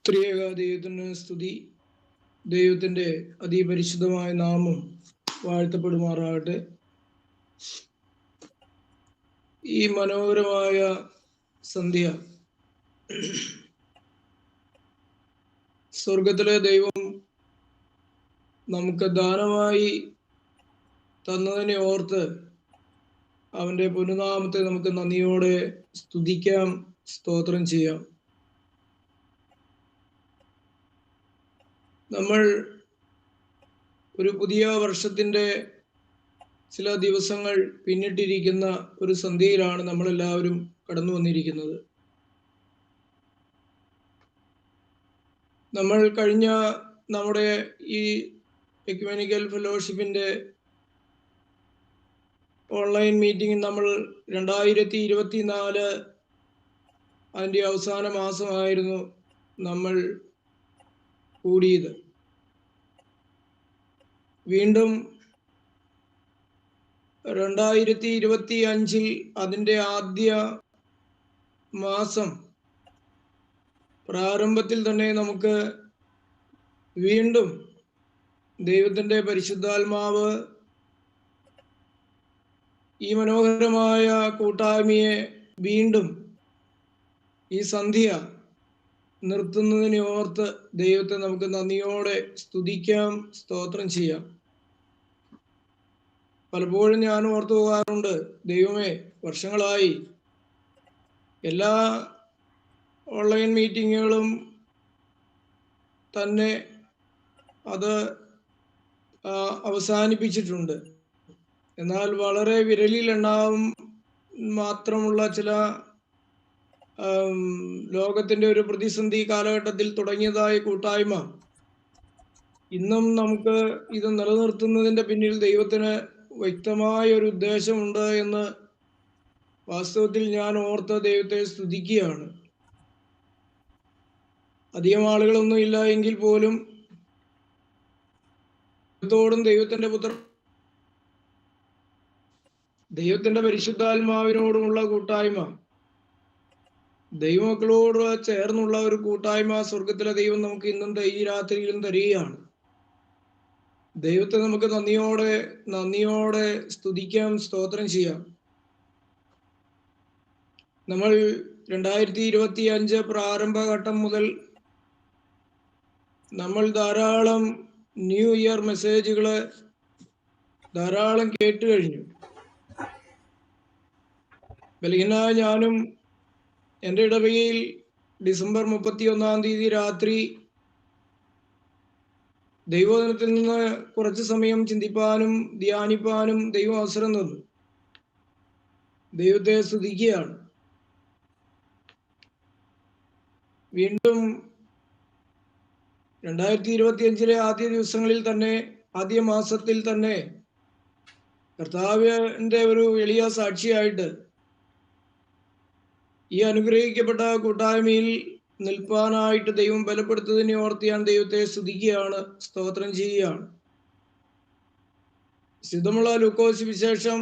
ത്രിയേക ദൈവത്തിന് സ്തുതി. ദൈവത്തിൻ്റെ അതിപരിശുദ്ധമായ നാമം വാഴ്ത്തപ്പെടുമാറാകട്ടെ. ഈ മനോഹരമായ സന്ധ്യ സ്വർഗത്തിലെ ദൈവം നമുക്ക് ദാനമായി തന്നതിനെ ഓർത്ത് അവൻ്റെ പുനനാമത്തെ നമുക്ക് നന്ദിയോടെ സ്തുതിക്കാം, സ്തോത്രം ചെയ്യാം. നമ്മൾ ഒരു പുതിയ വർഷത്തിൻ്റെ ചില ദിവസങ്ങൾ പിന്നിട്ടിരിക്കുന്ന ഒരു സന്ധ്യയിലാണ് നമ്മളെല്ലാവരും കടന്നു വന്നിരിക്കുന്നത്. നമ്മൾ കഴിഞ്ഞ നമ്മുടെ ഈ എക്യുമെനിക്കൽ ഫെലോഷിപ്പിൻ്റെ ഓൺലൈൻ മീറ്റിംഗ് നമ്മൾ 2024 അതിൻ്റെ അവസാന മാസമായിരുന്നു നമ്മൾ കൂടിയത്. വീണ്ടും 2025 അതിൻ്റെ ആദ്യ മാസം പ്രാരംഭത്തിൽ തന്നെ നമുക്ക് വീണ്ടും ദൈവത്തിൻ്റെ പരിശുദ്ധാത്മാവ് ഈ മനോഹരമായ കൂട്ടായ്മയെ വീണ്ടും ഈ സന്ധ്യ നിർത്തുന്നതിനെ ഓർത്ത് ദൈവത്തെ നമുക്ക് നന്ദിയോടെ സ്തുതിക്കാം, സ്തോത്രം ചെയ്യാം. പലപ്പോഴും ഞാൻ ഓർത്തു പോകാറുണ്ട്, ദൈവമേ, വർഷങ്ങളായി എല്ലാ ഓൺലൈൻ മീറ്റിങ്ങുകളും തന്നെ അത് അവസാനിപ്പിച്ചിട്ടുണ്ട്. എന്നാൽ വളരെ വിരലിൽ എണ്ണാവും മാത്രമുള്ള ചില ലോകത്തിൻ്റെ ഒരു പ്രതിസന്ധി കാലഘട്ടത്തിൽ തുടങ്ങിയതായ കൂട്ടായ്മ ഇന്നും നമുക്ക് ഇത് നിലനിർത്തുന്നതിൻ്റെ പിന്നിൽ ദൈവത്തിന് വ്യക്തമായ ഒരു ഉദ്ദേശമുണ്ട് എന്ന് വാസ്തവത്തിൽ ഞാൻ ഓർത്ത് ദൈവത്തെ സ്തുതിക്കുകയാണ്. അധികം ആളുകളൊന്നും ഇല്ല എങ്കിൽ പോലും ദൈവത്തിൻ്റെ പരിശുദ്ധാത്മാവിനോടുമുള്ള കൂട്ടായ്മ, ദൈവമക്കളോട് ചേർന്നുള്ള ഒരു കൂട്ടായ്മ സ്വർഗത്തിലെ ദൈവം നമുക്ക് ഇന്നും ഈ രാത്രിയിലും തരികയാണ്. ദൈവത്തെ നമുക്ക് നന്ദിയോടെ സ്തുതിക്കാം, സ്തോത്രം ചെയ്യാം. നമ്മൾ 2025 പ്രാരംഭഘട്ടം മുതൽ നമ്മൾ ധാരാളം ന്യൂ ഇയർ മെസ്സേജുകള് ധാരാളം കേട്ട് കഴിഞ്ഞു. ബലഹീനായ ഞാനും എൻ്റെ ഇടവകയിൽ ഡിസംബർ 31 രാത്രി ദൈവവചനത്തിൽ നിന്ന് കുറച്ച് സമയം ചിന്തിപ്പാനും ധ്യാനിപ്പാനും ദൈവം അവസരം തന്നു. ദൈവത്തെ സ്തുതിക്കുകയാണ്. വീണ്ടും 2025 ആദ്യ ദിവസങ്ങളിൽ തന്നെ, ആദ്യ മാസത്തിൽ തന്നെ കർത്താവിൻ്റെ ഒരു എളിയ സാക്ഷിയായിട്ട് ഈ അനുഗ്രഹിക്കപ്പെട്ട കൂട്ടായ്മയിൽ നിൽപ്പാനായിട്ട് ദൈവം ബലപ്പെടുത്തതിനെ ഓർത്ത് ഞാൻ ദൈവത്തെ സ്തുതിക്കുകയാണ്, സ്തോത്രം ചെയ്യുകയാണ്. സിദ്ധമുള്ള ലൂക്കോസ് വിശേഷം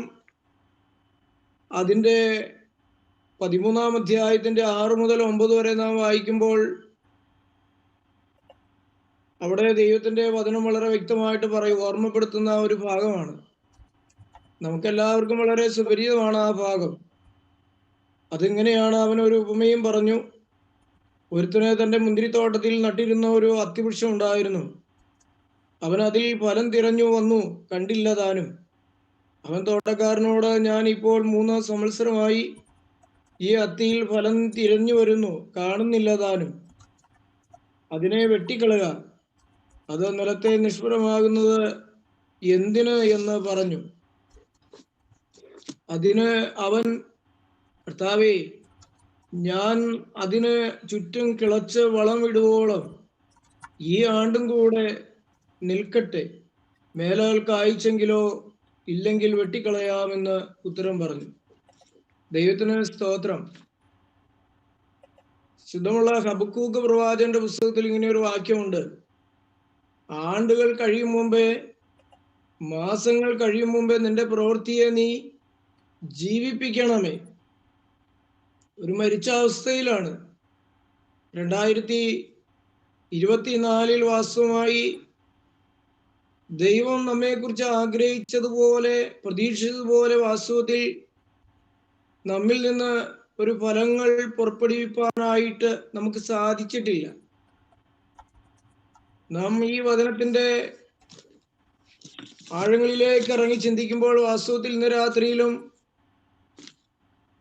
അതിൻ്റെ 13-ാം അധ്യായത്തിൻ്റെ 6 മുതൽ 9 വരെ നാം വായിക്കുമ്പോൾ അവിടെ ദൈവത്തിൻ്റെ വചനം വളരെ വ്യക്തമായിട്ട് ഓർമ്മപ്പെടുത്തുന്ന ഒരു ഭാഗമാണ്. നമുക്കെല്ലാവർക്കും വളരെ സുപരിചിതമാണ് ആ ഭാഗം. അതിങ്ങനെയാണ്, അവനൊരു ഉപമയും പറഞ്ഞു. ഒരുത്തനെ തൻ്റെ മുന്തിരിത്തോട്ടത്തിൽ നട്ടിരുന്ന ഒരു അത്തിവൃക്ഷം ഉണ്ടായിരുന്നു. അവൻ അതിൽ ഫലം തിരഞ്ഞു വന്നു, കണ്ടില്ല താനും. അവൻ തോട്ടക്കാരനോട്, ഞാൻ ഇപ്പോൾ 3 സംവത്സരമായി ഈ അത്തിയിൽ ഫലം തിരഞ്ഞു വരുന്നു, കാണുന്നില്ല താനും. അതിനെ വെട്ടിക്കളയുക, അത് നിലത്തെ നിഷ്ഫലമാകുന്നത് എന്തിന് എന്ന് പറഞ്ഞു. അതിന് അവൻ, കർത്താവേ, ഞാൻ അതിന് ചുറ്റും കിളച്ച് വളമിടുവോളം ഈ ആണ്ടും കൂടെ നിൽക്കട്ടെ, മേലാൽ കായ്ച്ചെങ്കിലോ ഇല്ലെങ്കിൽ വെട്ടിക്കളയാമെന്ന് ഉത്തരം പറഞ്ഞു. ദൈവത്തിന് സ്തോത്രം. ശുദ്ധമുള്ള ഹബക്കൂക്ക് പ്രവാചകന്റെ പുസ്തകത്തിൽ ഇങ്ങനെ ഒരു വാക്യമുണ്ട്, ആണ്ടുകൾ കഴിയും മുമ്പേ, മാസങ്ങൾ കഴിയും മുമ്പേ നിന്റെ പ്രവൃത്തിയെ നീ ജീവിപ്പിക്കണമേ. ഒരു മരിച്ച അവസ്ഥയിലാണ് 2023 24 വാസ്തവമായി ദൈവം നമ്മെക്കുറിച്ച് ആഗ്രഹിച്ചതുപോലെ, പ്രതീക്ഷിച്ചതുപോലെ വാസ്തവത്തിൽ നമ്മിൽ നിന്ന് ഒരു ഫലങ്ങൾ പുറപ്പെടുവിപ്പാനായിട്ട് നമുക്ക് സാധിച്ചിട്ടില്ല. നാം ഈ വചനത്തിന്റെ ആഴങ്ങളിലേക്ക് ഇറങ്ങി ചിന്തിക്കുമ്പോൾ വാസ്തവത്തിൽ ഇന്ന് രാത്രിയിലും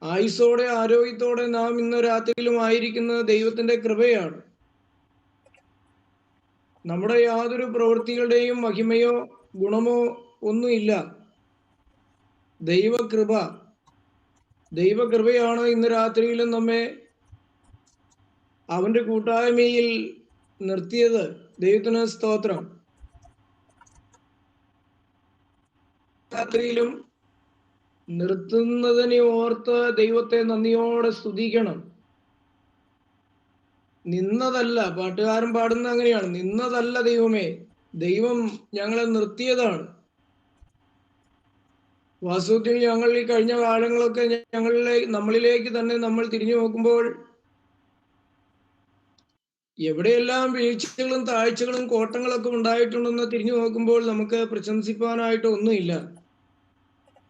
ആയുസ്സോടെ ആരോഗ്യത്തോടെ നാം ഇന്ന് രാത്രിയിലും ആയിരിക്കുന്നത് ദൈവത്തിന്റെ കൃപയാണ്. നമ്മുടെ യാതൊരു പ്രവൃത്തികളുടെയും മഹിമയോ ഗുണമോ ഒന്നുമില്ല. ദൈവകൃപയാണ് ഇന്ന് രാത്രിയിലും നമ്മെ അവന്റെ കൂട്ടായ്മയിൽ നിർത്തിയത്. ദൈവത്തിന് സ്തോത്രം. രാത്രിയിലും നിർത്തുന്നതിനെ ഓർത്ത് ദൈവത്തെ നന്ദിയോടെ സ്തുതിക്കണം. നിന്നതല്ല, പാട്ടുകാരൻ പാടുന്ന അങ്ങനെയാണ്, നിന്നതല്ല ദൈവമേ, ദൈവം ഞങ്ങളെ നിർത്തിയതാണ്. വാസ്തവത്തിൽ ഞങ്ങൾ ഈ കഴിഞ്ഞ കാലങ്ങളൊക്കെ നമ്മളിലേക്ക് തന്നെ നമ്മൾ തിരിഞ്ഞു നോക്കുമ്പോൾ എവിടെയെല്ലാം വീഴ്ചകളും താഴ്ചകളും കോട്ടങ്ങളൊക്കെ ഉണ്ടായിട്ടുണ്ടെന്ന് തിരിഞ്ഞു നോക്കുമ്പോൾ നമുക്ക് പ്രശംസിപ്പാനായിട്ട് ഒന്നുമില്ല.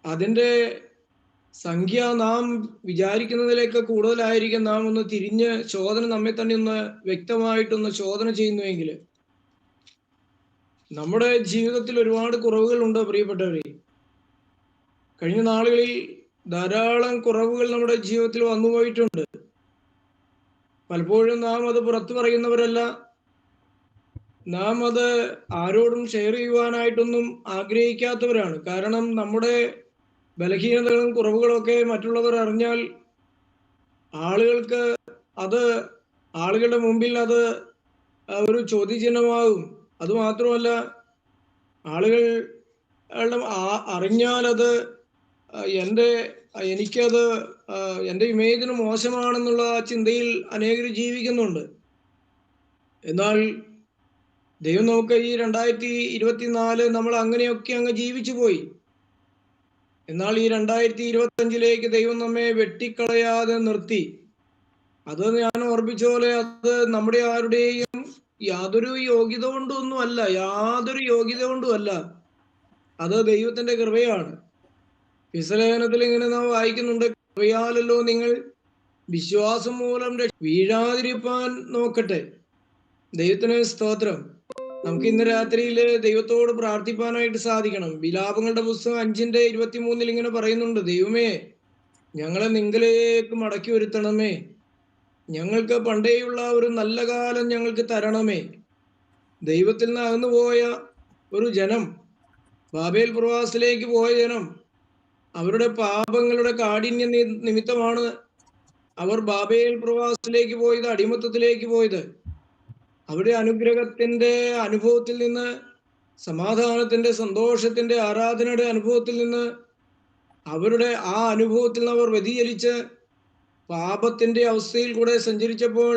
അതിൻ്റെ സംഖ്യ നാം വിചാരിക്കുന്നതിലേക്ക് കൂടുതലായിരിക്കും. നാം ഒന്ന് തിരിഞ്ഞ് നമ്മെ തന്നെ ഒന്ന് വ്യക്തമായിട്ടൊന്ന് ശോധന ചെയ്യുന്നുവെങ്കിൽ നമ്മുടെ ജീവിതത്തിൽ ഒരുപാട് കുറവുകളുണ്ട് പ്രിയപ്പെട്ടവരെ. കഴിഞ്ഞ നാളുകളിൽ ധാരാളം കുറവുകൾ നമ്മുടെ ജീവിതത്തിൽ വന്നുപോയിട്ടുണ്ട്. പലപ്പോഴും നാം അത് പുറത്തു പറയുന്നവരല്ല. നാം അത് ആരോടും ഷെയർ ചെയ്യുവാനായിട്ടൊന്നും ആഗ്രഹിക്കാത്തവരാണ്. കാരണം നമ്മുടെ ബലഹീനതകളും കുറവുകളൊക്കെ മറ്റുള്ളവർ അറിഞ്ഞാൽ ആളുകളുടെ മുമ്പിൽ അത് ഒരു ചോദ്യചിഹ്നമാകും. അതുമാത്രമല്ല, ആളുകൾ അറിഞ്ഞാൽ അത് എനിക്കത് എൻ്റെ ഇമേജിന് മോശമാണെന്നുള്ള ചിന്തയിൽ അനേകർ ജീവിക്കുന്നുണ്ട്. എന്നാൽ ദൈവം നമുക്ക് ഈ 2024 നമ്മൾ അങ്ങനെയൊക്കെ അങ്ങ് ജീവിച്ചു പോയി. എന്നാൽ ഈ 2025 ദൈവം നമ്മെ വെട്ടിക്കളയാതെ നിർത്തി. അത് ഞാൻ ഓർപ്പിച്ച പോലെ അത് നമ്മുടെ ആരുടെയും യാതൊരു യോഗ്യത കൊണ്ടുമല്ല. അത് ദൈവത്തിന്റെ കൃപയാണ്. ഫിസലേഖനത്തിൽ ഇങ്ങനെ നാം വായിക്കുന്നുണ്ട്, കൃപയാലല്ലോ നിങ്ങൾ വിശ്വാസം മൂലം വീഴാതിരിപ്പാൻ നോക്കട്ടെ. ദൈവത്തിന് സ്തോത്രം. നമുക്ക് ഇന്ന് രാത്രിയിൽ ദൈവത്തോട് പ്രാർത്ഥിപ്പാനായിട്ട് സാധിക്കണം. വിലാപങ്ങളുടെ പുസ്തകം 5:23 ഇങ്ങനെ പറയുന്നുണ്ട്, ദൈവമേ ഞങ്ങളെ നിങ്കലേക്ക് മടക്കി വരുത്തണമേ, ഞങ്ങൾക്ക് പണ്ടേയുള്ള ഒരു നല്ല കാലം ഞങ്ങൾക്ക് തരണമേ. ദൈവത്തിൽ നിന്ന് അകന്നുപോയ ഒരു ജനം, ബാബേൽ പ്രവാസത്തിലേക്ക് പോയ ജനം, അവരുടെ പാപങ്ങളുടെ കാഠിന്യ നിമിത്തമാണ് അവർ ബാബേൽ പ്രവാസത്തിലേക്ക് പോയത്, അടിമത്തത്തിലേക്ക് പോയത്. അവരുടെ അനുഗ്രഹത്തിന്റെ അനുഭവത്തിൽ നിന്ന്, സമാധാനത്തിന്റെ, സന്തോഷത്തിന്റെ, ആരാധനയുടെ അനുഭവത്തിൽ നിന്ന്, അവരുടെ ആ അനുഭവത്തിൽ നിന്ന് അവർ വ്യതിചലിച്ച് പാപത്തിന്റെ അവസ്ഥയിൽ കൂടെ സഞ്ചരിച്ചപ്പോൾ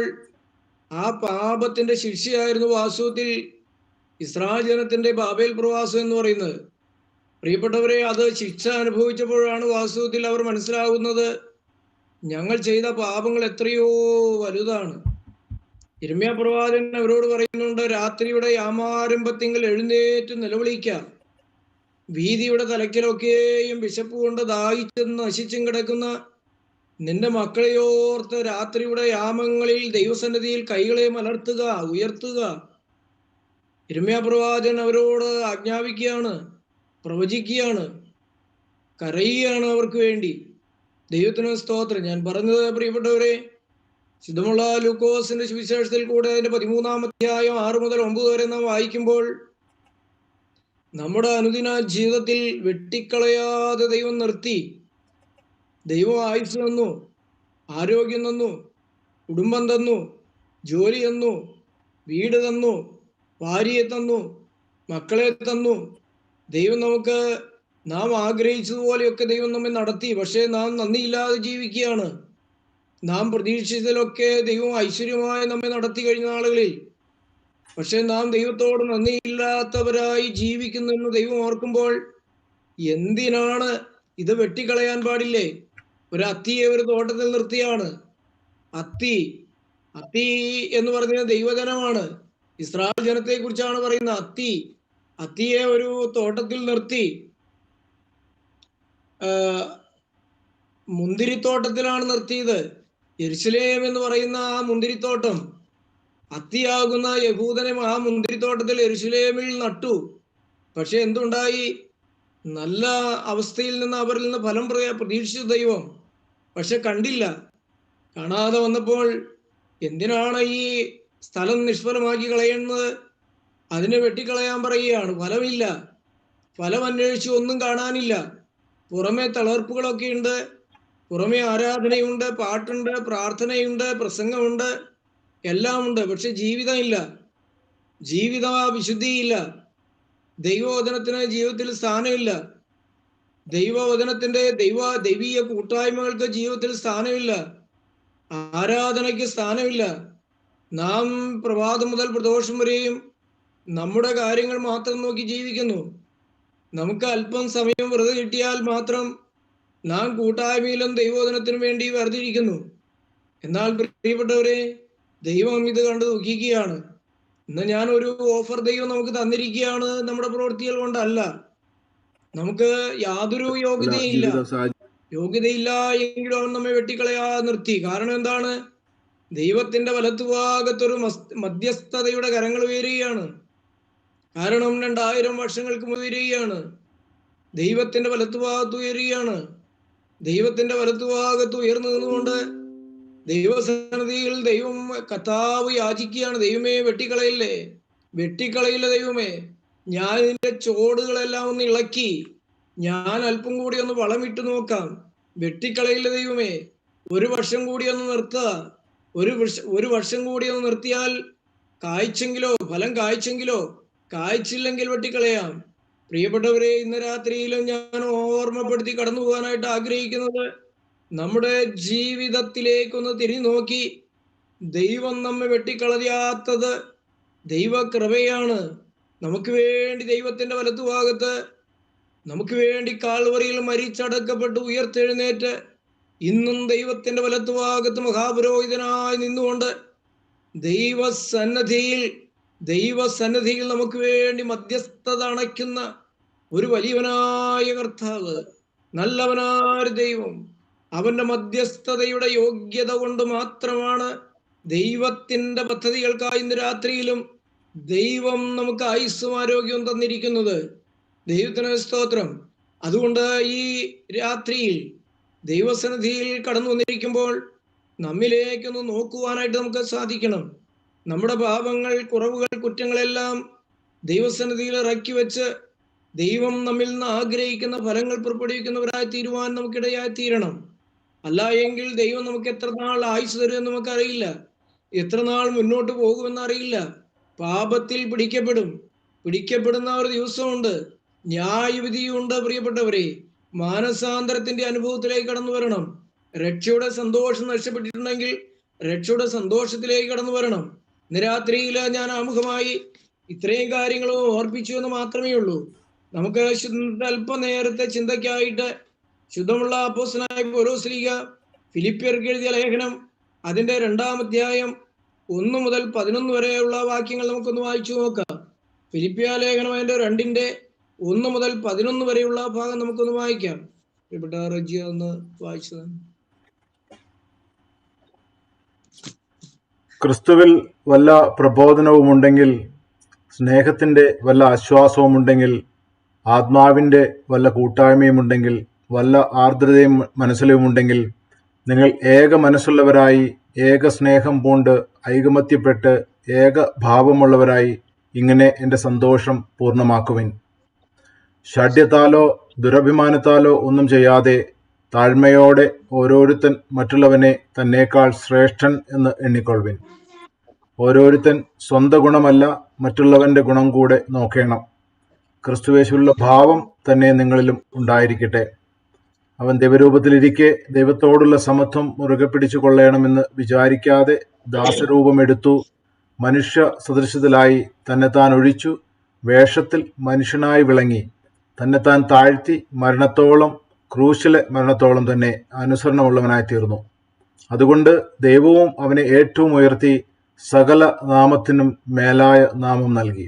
ആ പാപത്തിന്റെ ശിക്ഷയായിരുന്നു വാസ്തവത്തിൽ ഇസ്രായേൽ ജനത്തിന്റെ ബാബേൽ പ്രവാസം എന്ന് പറയുന്നത്. പ്രിയപ്പെട്ടവരെ, അത് ശിക്ഷ അനുഭവിച്ചപ്പോഴാണ് വാസ്തവത്തിൽ അവർ മനസ്സിലാകുന്നത് ഞങ്ങൾ ചെയ്ത പാപങ്ങൾ എത്രയോ വലുതാണ്. യിരെമ്യാ പ്രവാചകൻ അവരോട് പറയുന്നുണ്ട്, രാത്രിയുടെ യാമാരംഭത്തിങ്കൽ എഴുന്നേറ്റ് നിലവിളിക്കുക, വീതിയുടെ തലയ്ക്കലൊക്കെയും വിശപ്പ് കൊണ്ട് ദാഹിച്ചും നശിച്ചും കിടക്കുന്ന നിന്റെ മക്കളെയോർത്ത് രാത്രിയുടെ യാമങ്ങളിൽ ദൈവസന്നിധിയിൽ കൈകളെ ഉയർത്തുക. യിരെമ്യാ പ്രവാചകൻ അവരോട് ആജ്ഞാപിക്കുകയാണ്, പ്രവചിക്കുകയാണ്, കരയുകയാണ് അവർക്ക് വേണ്ടി. ദൈവത്തിന് സ്തോത്രം. ഞാൻ പറഞ്ഞത് പ്രിയപ്പെട്ടവരെ, ശുദ്ധമുള്ള ലൂക്കോസിന്റെ സുവിശേഷത്തിൽ കൂടെ അതിന്റെ 13-ാം അധ്യായം 6 മുതൽ 9 വരെ നാം വായിക്കുമ്പോൾ നമ്മുടെ അനുദിന ജീവിതത്തിൽ വെട്ടിക്കളയാതെ ദൈവം നിർത്തി. ദൈവം ആയുസ് തന്നു, ആരോഗ്യം തന്നു, കുടുംബം തന്നു, ജോലി തന്നു, വീട് തന്നു, ഭാര്യയെ തന്നു, മക്കളെ തന്നു. ദൈവം നാം ആഗ്രഹിച്ചതുപോലെയൊക്കെ ദൈവം നമ്മെ നടത്തി. പക്ഷേ നാം നന്ദിയില്ലാതെ ജീവിക്കുകയാണ്. നാം പ്രതീക്ഷിച്ചതിലൊക്കെ ദൈവം ഐശ്വര്യമായി നമ്മെ നടത്തി കഴിഞ്ഞ നാളുകളിൽ. പക്ഷെ നാം ദൈവത്തോട് നന്ദിയില്ലാത്തവരായി ജീവിക്കുന്നെന്ന് ദൈവം ഓർക്കുമ്പോൾ, എന്തിനാണ് ഇത് വെട്ടിക്കളയാൻ പാടില്ലേ? ഒരു അത്തിയെ ഒരു തോട്ടത്തിൽ നിർത്തിയാണ്. അത്തി എന്ന് പറഞ്ഞത് ദൈവജനമാണ്. ഇസ്രായേൽ ജനത്തെ കുറിച്ചാണ് പറയുന്നത്. അത്തിയെ ഒരു തോട്ടത്തിൽ നിർത്തി, മുന്തിരിത്തോട്ടത്തിലാണ് നിർത്തിയത്. യെരുശലേം എന്ന് പറയുന്ന ആ മുന്തിരിത്തോട്ടം, അത്തിയാകുന്ന യഹൂദനെ ആ മുന്തിരിത്തോട്ടത്തിൽ യെരുശലേമിൽ നട്ടു. പക്ഷെ എന്തുണ്ടായി? നല്ല അവസ്ഥയിൽ നിന്ന് അവരിൽ നിന്ന് ഫലം പ്രതീക്ഷിച്ചു ദൈവം, പക്ഷെ കണ്ടില്ല. കാണാതെ വന്നപ്പോൾ എന്തിനാണ് ഈ സ്ഥലം നിഷ്ഫലമാക്കി കളയുന്നത്? അതിനെ വെട്ടിക്കളയാൻ പറയുകയാണ്. ഫലമില്ല. ഫലം അന്വേഷിച്ച് ഒന്നും കാണാനില്ല. പുറമെ തളർപ്പുകളൊക്കെ ഉണ്ട്, പുറമെ ആരാധനയുണ്ട്, പാട്ടുണ്ട്, പ്രാർത്ഥനയുണ്ട്, പ്രസംഗമുണ്ട്, എല്ലാം ഉണ്ട്. പക്ഷെ ജീവിതമില്ല, ജീവിത വിശുദ്ധിയില്ല. ദൈവവചനത്തിന് ജീവിതത്തിൽ സ്ഥാനമില്ല. ദൈവവചനത്തിന്റെ ദൈവീയ കൂട്ടായ്മകൾക്ക് ജീവിതത്തിൽ സ്ഥാനമില്ല. ആരാധനയ്ക്ക് സ്ഥാനമില്ല. നാം പ്രഭാതം മുതൽ പ്രദോഷം വരെയും നമ്മുടെ കാര്യങ്ങൾ മാത്രം നോക്കി ജീവിക്കുന്നു. നമുക്ക് അല്പം സമയം വെറുതെ കിട്ടിയാൽ മാത്രം നാം കൂട്ടായ്മയിലും ദൈവവചനത്തിനു വേണ്ടി വേർതിരിക്കുന്നു. എന്നാൽ പ്രിയപ്പെട്ടവരെ, ദൈവം ഇത് കണ്ടു ദുഃഖിക്കുകയാണ്. ഇന്ന് ഞാൻ ഒരു ഓഫർ ദൈവം നമുക്ക് തന്നിരിക്കുകയാണ്. നമ്മുടെ പ്രവൃത്തികൾ കൊണ്ടല്ല. നമുക്ക് യാതൊരു യോഗ്യതയില്ല എങ്കിലും അവൻ നമ്മെ വെട്ടിക്കളയാതെ നിർത്തി. കാരണം എന്താണ്? ദൈവത്തിന്റെ വലത്തുഭാഗത്തൊരു മധ്യസ്ഥതയുടെ കരങ്ങൾ ഉയരുകയാണ്. കാരണം 2000 വർഷങ്ങൾക്ക് മുമ്പ് ഉയരുകയാണ്. ദൈവത്തിന്റെ വലത്തുഭാഗത്ത് ഉയരുകയാണ്. ദൈവത്തിന്റെ വലത്തുഭാഗത്ത് ഉയർന്നു നിന്നുകൊണ്ട് ദൈവസന്നിധിയിൽ ദൈവം കർത്താവ് യാചിക്കുകയാണ്. ദൈവമേ, വെട്ടിക്കളയില്ലേ ദൈവമേ. ഞാൻ ഇതിന്റെ ചോടുകളെല്ലാം ഒന്ന് ഇളക്കി, ഞാൻ അല്പം കൂടി ഒന്ന് വളമിട്ട് നോക്കാം. വെട്ടിക്കളയില്ല ദൈവമേ. ഒരു വർഷം കൂടി ഒന്ന് നിർത്തുക. ഒരു വർഷം കൂടി ഒന്ന് നിർത്തിയാൽ ഫലം കായ്ച്ചെങ്കിലോ, കായ്ച്ചില്ലെങ്കിൽ വെട്ടിക്കളയാം. പ്രിയപ്പെട്ടവരെ, ഇന്ന് രാത്രിയിലും ഞാൻ ഓർമ്മപ്പെടുത്തി കടന്നു പോകാനായിട്ട് ആഗ്രഹിക്കുന്നത്, നമ്മുടെ ജീവിതത്തിലേക്കൊന്ന് തിരിഞ്ഞു നോക്കി ദൈവം നമ്മെ വെട്ടിക്കളയാത്തത് ദൈവകൃപയാണ്. നമുക്ക് വേണ്ടി ദൈവത്തിന്റെ വലത്തുഭാഗത്ത്, നമുക്ക് വേണ്ടി കാൽവറിയിൽ മരിച്ചടക്കപ്പെട്ട് ഉയർത്തെഴുന്നേറ്റ് ഇന്നും ദൈവത്തിന്റെ വലത്തുഭാഗത്ത് മഹാപുരോഹിതനായി നിന്നുകൊണ്ട് ദൈവസന്നിധിയിൽ നമുക്ക് വേണ്ടി മധ്യസ്ഥത അണയ്ക്കുന്ന ഒരു വലിയവനായ കർത്താവ്, നല്ലവനായ ദൈവം. അവന്റെ മധ്യസ്ഥതയുടെ യോഗ്യത കൊണ്ട് മാത്രമാണ് ദൈവത്തിന്റെ പദ്ധതികൾക്കായി ഇന്ന് രാത്രിയിലും ദൈവം നമുക്ക് ആയുസ്സും ആരോഗ്യവും തന്നിരിക്കുന്നത്. ദൈവത്തിന് സ്തോത്രം. അതുകൊണ്ട് ഈ രാത്രിയിൽ ദൈവസന്നിധിയിൽ കടന്നു വന്നിരിക്കുമ്പോൾ നമ്മിലേക്കൊന്ന് നോക്കുവാനായിട്ട് നമുക്ക് സാധിക്കണം. നമ്മുടെ പാപങ്ങൾ, കുറവുകൾ, കുറ്റങ്ങളെല്ലാം ദൈവസന്നിധിയിൽ ഇറക്കി വെച്ച് ദൈവം നമ്മിൽ നിന്ന് ആഗ്രഹിക്കുന്ന ഫലങ്ങൾ പുറപ്പെടുവിക്കുന്നവരായി തീരുവാൻ നമുക്കിടയായി തീരണം. അല്ല എങ്കിൽ ദൈവം നമുക്ക് എത്ര നാൾ ആയുസ് തരുമെന്ന് നമുക്കറിയില്ല, എത്ര നാൾ മുന്നോട്ട് പോകുമെന്ന് അറിയില്ല. പാപത്തിൽ പിടിക്കപ്പെടുന്ന ഒരു ദിവസമുണ്ട്, ന്യായവിധിയുണ്ട്. പ്രിയപ്പെട്ടവരെ, മാനസാന്തരത്തിന്റെ അനുഭവത്തിലേക്ക് കടന്നു വരണം. രക്ഷയുടെ സന്തോഷം നഷ്ടപ്പെട്ടിട്ടുണ്ടെങ്കിൽ രക്ഷയുടെ സന്തോഷത്തിലേക്ക് കടന്നു വരണം. ഇന്ന് രാത്രിയിൽ ഞാൻ ആമുഖമായി ഇത്രയും കാര്യങ്ങൾ ഓർപ്പിച്ചു എന്ന് മാത്രമേ ഉള്ളൂ. നമുക്ക് അല്പനേരത്തെ ചിന്തയ്ക്കായിട്ട് ശുദ്ധമുള്ള അപ്പോസ്തലനായ പൗലോസ് ഫിലിപ്പിയർക്ക് എഴുതിയ ലേഖനം അതിന്റെ 2-ാം അധ്യായം 1 മുതൽ 11 വരെയുള്ള വാക്യങ്ങൾ നമുക്കൊന്ന് വായിച്ചു നോക്കാം. ഫിലിപ്പിയ ലേഖനം അതിന്റെ 2-ന്റെ 1 മുതൽ 11 വരെയുള്ള ഭാഗം നമുക്കൊന്ന് വായിക്കാം. ഇവിടെ റജിയ ഒന്ന് വായിച്ചത്. ക്രിസ്തുവിൽ വല്ല പ്രബോധനവുമുണ്ടെങ്കിൽ, സ്നേഹത്തിന്റെ വല്ല ആശ്വാസവുമുണ്ടെങ്കിൽ, ആത്മാവിന്റെ വല്ല കൂട്ടായ്മയുമുണ്ടെങ്കിൽ, വല്ല ആർദ്രതയും മനസ്സിലുമുണ്ടെങ്കിൽ, നിങ്ങൾ ഏക മനസ്സുള്ളവരായി ഏക സ്നേഹം പൂണ്ട് ഐകമത്യപ്പെട്ട് ഏക ഭാവമുള്ളവരായി ഇങ്ങനെ എൻ്റെ സന്തോഷം പൂർണ്ണമാക്കുവിൻ. ഷാഢ്യത്താലോ ദുരഭിമാനത്താലോ ഒന്നും ചെയ്യാതെ താഴ്മയോടെ ഓരോരുത്തൻ മറ്റുള്ളവനെ തന്നേക്കാൾ ശ്രേഷ്ഠൻ എന്ന് എണ്ണിക്കൊള്ളുവിൻ. ഓരോരുത്തൻ സ്വന്തം ഗുണമല്ല, മറ്റുള്ളവന്റെ ഗുണം കൂടെ നോക്കണം. ക്രിസ്തുയേശുവിലുള്ള ഭാവം തന്നെ നിങ്ങളിലും ഉണ്ടായിരിക്കട്ടെ. അവൻ ദൈവരൂപത്തിലിരിക്കെ ദൈവത്തോടുള്ള സമത്വം മുറുകെ പിടിച്ചു കൊള്ളണമെന്ന് വിചാരിക്കാതെ ദാസരൂപമെടുത്തു, മനുഷ്യ സദൃശത്തിലായി തന്നെത്താൻ ഒഴിച്ചു, വേഷത്തിൽ മനുഷ്യനായി വിളങ്ങി, തന്നെത്താൻ താഴ്ത്തി മരണത്തോളം, ക്രൂശിലെ മരണത്തോളം തന്നെ അനുസരണമുള്ളവനായി തീർന്നു. അതുകൊണ്ട് ദൈവവും അവനെ ഏറ്റവും ഉയർത്തി സകല നാമത്തിനും മേലായ നാമം നൽകി.